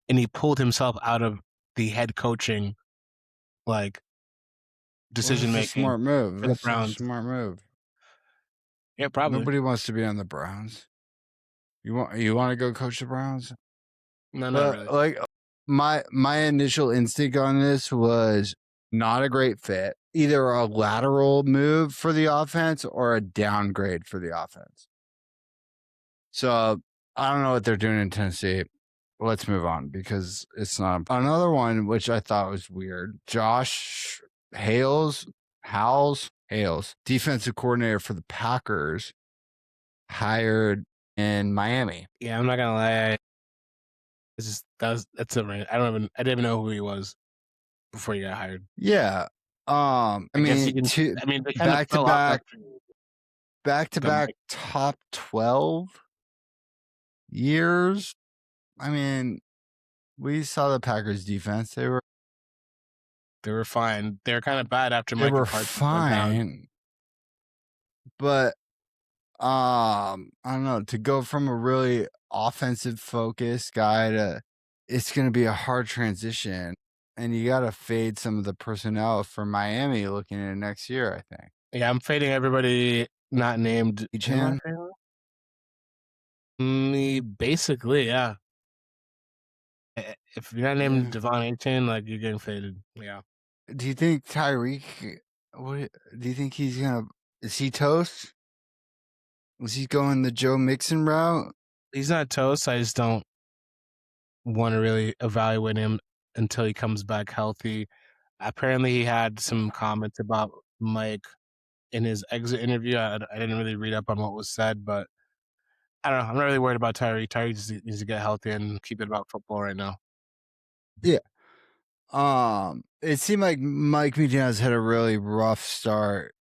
and he pulled himself out of the head coaching, like, decision Well, that's a making. smart move. for the That's a Browns. smart move. Yeah, probably. Nobody wants to be on the Browns. You want to go coach the Browns? No, not really. Like my initial instinct on this was not a great fit. Either a lateral move for the offense or a downgrade for the offense. So I don't know what they're doing in Tennessee. Let's move on because it's not another one which I thought was weird. Josh Hales, defensive coordinator for the Packers, hired in Miami. Yeah, I'm not gonna lie. It's just that's it, right? I didn't even know who he was before he got hired. Yeah. I guess he mean, can- I mean, they kind of fell off back to back top 12 years. I mean, we saw the Packers defense. They were fine. They were kind of bad after they Micah were Parsons went down. fine. But I don't know, to go from a really offensive focused guy to it's going to be a hard transition, and you got to fade some of the personnel for Miami looking at next year, I think. Yeah, I'm fading everybody not named Chan? Basically, yeah. If you're not named Yeah. Devon Achane, like, you're getting faded. Yeah. Do you think Tyreek? What do you think he's gonna? Is he toast? Was he going the Joe Mixon route? He's not toast. I just don't want to really evaluate him until he comes back healthy. Apparently, he had some comments about Mike in his exit interview. I didn't really read up on what was said, but I don't know. I'm not really worried about Tyreek. Tyreek just needs to get healthy and keep it about football right now. Yeah. It seemed like Mike McDaniels had a really rough start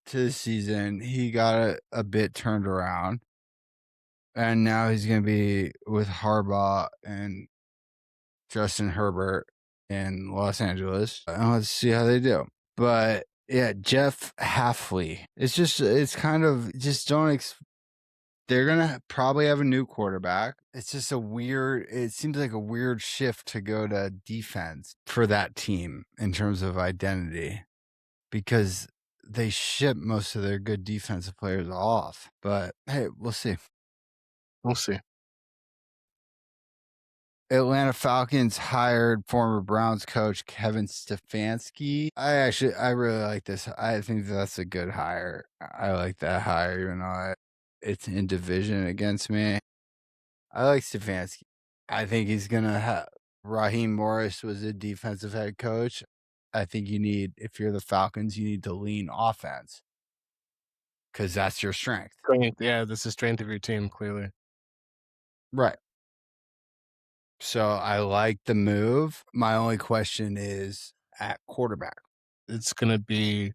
to the season. He got a bit turned around, and now he's going to be with Harbaugh and Justin Herbert in Los Angeles. And let's see how they do. But yeah, Jeff Hafley. It's kind of just they're going to probably have a new quarterback. It's just it seems like a weird shift to go to defense for that team in terms of identity, because they ship most of their good defensive players off. But hey, we'll see. We'll see. Atlanta Falcons hired former Browns coach Kevin Stefanski. I really like this. I think that's a good hire. I like that hire, even though it's in division against me. I like Stefanski. I think he's going to have Raheem Morris was a defensive head coach. I think if you're the Falcons, you need to lean offense because that's your strength. Yeah, that's the strength of your team, clearly. Right. So I like the move. My only question is at quarterback. It's going to be,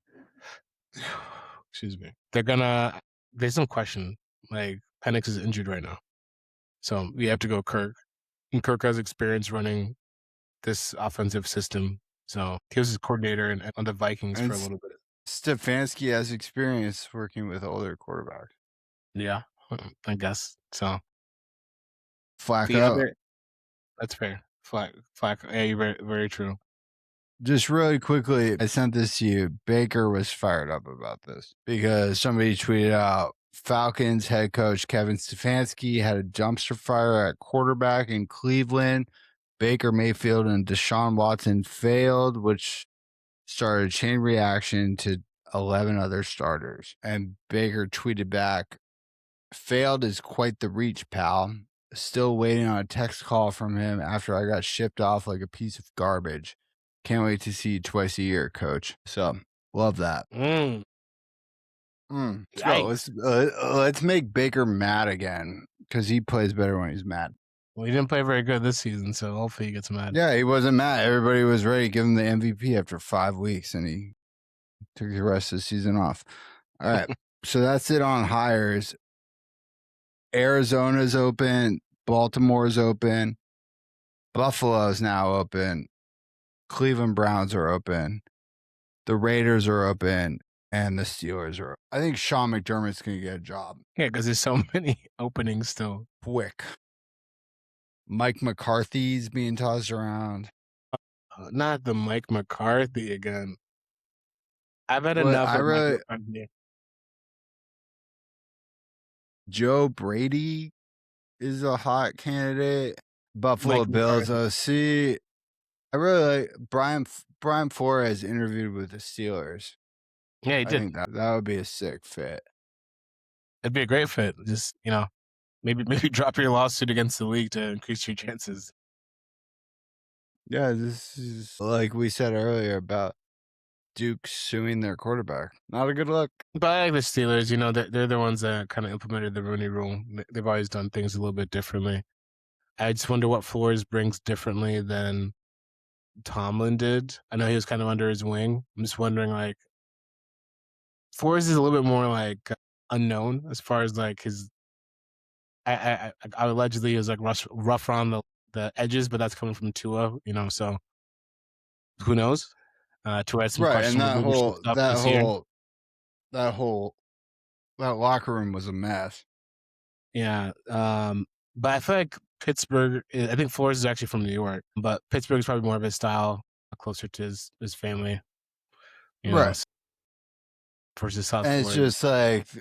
excuse me. There's no question. Like, Penix is injured right now. So we have to go Kirk. And Kirk has experience running this offensive system. So he was his coordinator on the Vikings for a little bit. Stefanski has experience working with older quarterbacks. Yeah, I guess. So Flacco. That's fair. Flacco. Yeah, you're very, very true. Just really quickly, I sent this to you. Baker was fired up about this because somebody tweeted out Falcons head coach Kevin Stefanski had a dumpster fire at quarterback in Cleveland. Baker Mayfield and Deshaun Watson failed, which started a chain reaction to 11 other starters. And Baker tweeted back, "Failed is quite the reach, pal. Still waiting on a text call from him after I got shipped off like a piece of garbage. Can't wait to see you twice a year, coach." So, love that. Let's go. Yikes. Let's make Baker mad again because he plays better when he's mad. Well, he didn't play very good this season, so hopefully he gets mad. Yeah, he wasn't mad. Everybody was ready to give him the MVP after 5 weeks, and he took the rest of the season off. All right, so that's it on hires. Arizona's open. Baltimore's open. Buffalo's now open. Cleveland Browns are open. The Raiders are open. And the Steelers are. I think Sean McDermott's going to get a job. Yeah, because there's so many openings still. Quick. Mike McCarthy's being tossed around. Not the Mike McCarthy again. I've had enough of Mike McCarthy. Joe Brady is a hot candidate. Buffalo Mike Bills McCarthy. OC. I really like Brian Flores interviewed with the Steelers. Yeah, he did. I think that would be a sick fit. It'd be a great fit. Just, maybe drop your lawsuit against the league to increase your chances. Yeah, this is like we said earlier about Duke suing their quarterback. Not a good look. But I like the Steelers. They're the ones that kind of implemented the Rooney Rule. They've always done things a little bit differently. I just wonder what Flores brings differently than Tomlin did. I know he was kind of under his wing. I'm just wondering, Flores is a little bit more unknown as far as his. I allegedly he was rough around the edges, but that's coming from Tua, so who knows? Tua had some Right, questions. And that locker room was a mess. Yeah, but I feel like Pittsburgh. I think Flores is actually from New York, but Pittsburgh is probably more of his style, closer to his family. Right. Versus South And Florida. it's just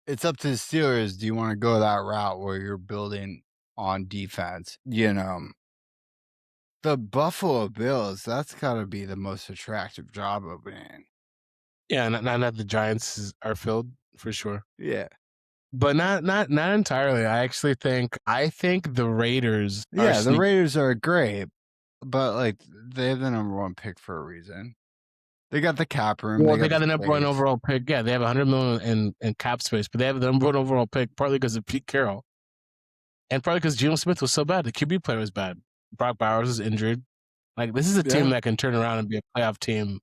it's up to the Steelers. Do you want to go that route where you're building on defense? The Buffalo Bills, that's got to be the most attractive job opening. Yeah, not the Giants are filled for sure. Yeah. But not entirely. I think the Raiders. Yeah, the Raiders are great, but they have the #1 pick for a reason. They got the cap room. Well, they got the #1 overall pick. Yeah, they have $100 million in cap space, but they have the #1 overall pick partly because of Pete Carroll, and partly because Geno Smith was so bad. The QB play was bad. Brock Bowers was injured. This is a team that can turn around and be a playoff team.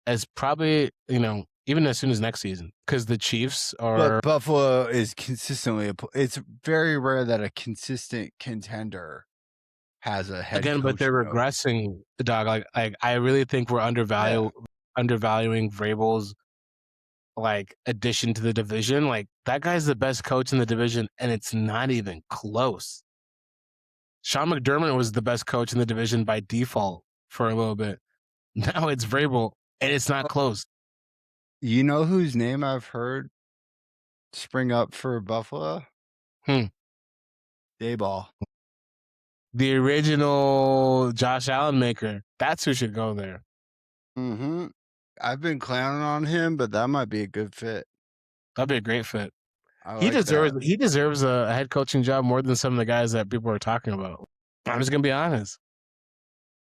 As probably even as soon as next season, because the Chiefs are. But Buffalo is consistently. It's very rare that a consistent contender has a head again, coach but they're regressing. The dog. I really think we're undervaluing Vrabel's addition to the division. That guy's the best coach in the division, and it's not even close. Sean McDermott was the best coach in the division by default for a little bit. Now it's Vrabel, and it's not close. You know whose name I've heard spring up for Buffalo? Dayball. The original Josh Allen maker. That's who should go there. Mm-hmm. I've been clowning on him, but that might be a good fit. That'd be a great fit. He deserves a head coaching job more than some of the guys that people are talking about. I'm just gonna be honest.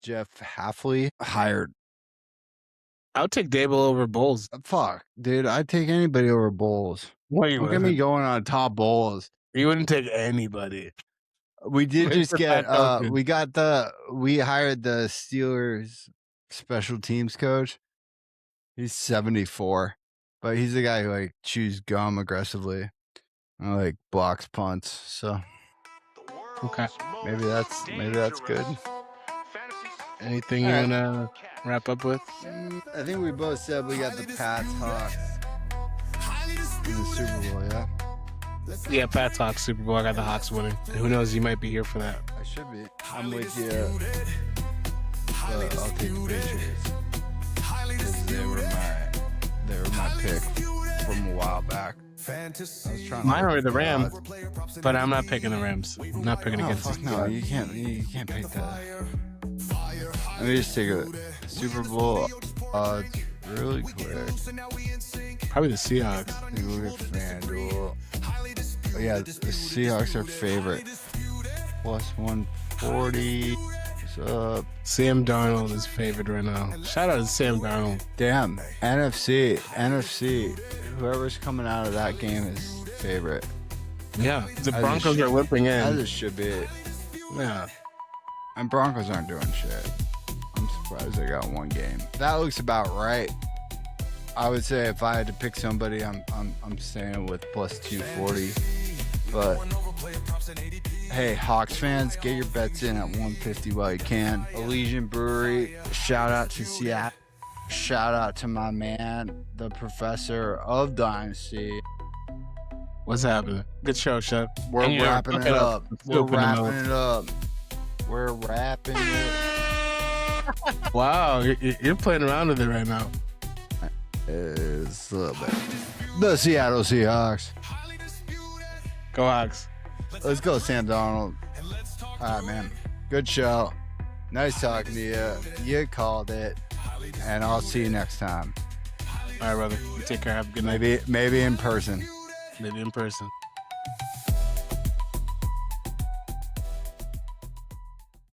Jeff Hafley hired. I would take Dable over Bowles. Fuck, dude, I'd take anybody over Bowles. Look at me going on top Bowles. You wouldn't take anybody. We did just get we hired the Steelers special teams coach. He's 74, but he's the guy who chews gum aggressively and blocks punts. So okay, maybe that's good. Anything you wanna wrap up with? I think we both said we got the Pats Hawks in the Super Bowl. Yeah. Yeah, Pats Hawks Super Bowl. I got the Hawks winning. And who knows? You might be here for that. I should be. I'm with you. I'll take the Patriots. They were my pick from a while back. Mine were the Rams, but I'm not picking the Rams. I'm not picking against them. No, you can't pick that. Let me just take a Super Bowl odds really quick. Probably the Seahawks. Look at FanDuel. Oh, yeah, the Seahawks are favorite. Plus 140. What's up? Sam Darnold is favored right now. Shout out to Sam Darnold. Damn, NFC. Whoever's coming out of that game is favorite. Yeah, the As it Broncos should- are limping As in. it should be. Yeah. And Broncos aren't doing shit. I'm surprised they got one game. That looks about right. I would say if I had to pick somebody, I'm staying with plus 240. But hey, Hawks fans, get your bets in at 150 while you can. Elysian Brewery, shout out to Seattle. Shout out to my man, the professor of Dynasty. What's happening? Good show, Chef. We're And you're wrapping it cooking up. We're Scooping them wrapping it up. We're wrapping it. Wow, you're playing around with it right now. It's a little bit. The Seattle Seahawks. Go Hawks. Let's go, Sam Darnold. All right, man. Good show. Nice talking to you. You called it. And I'll see you next time. All right, brother. You take care. Have a good night. Maybe in person. Maybe in person.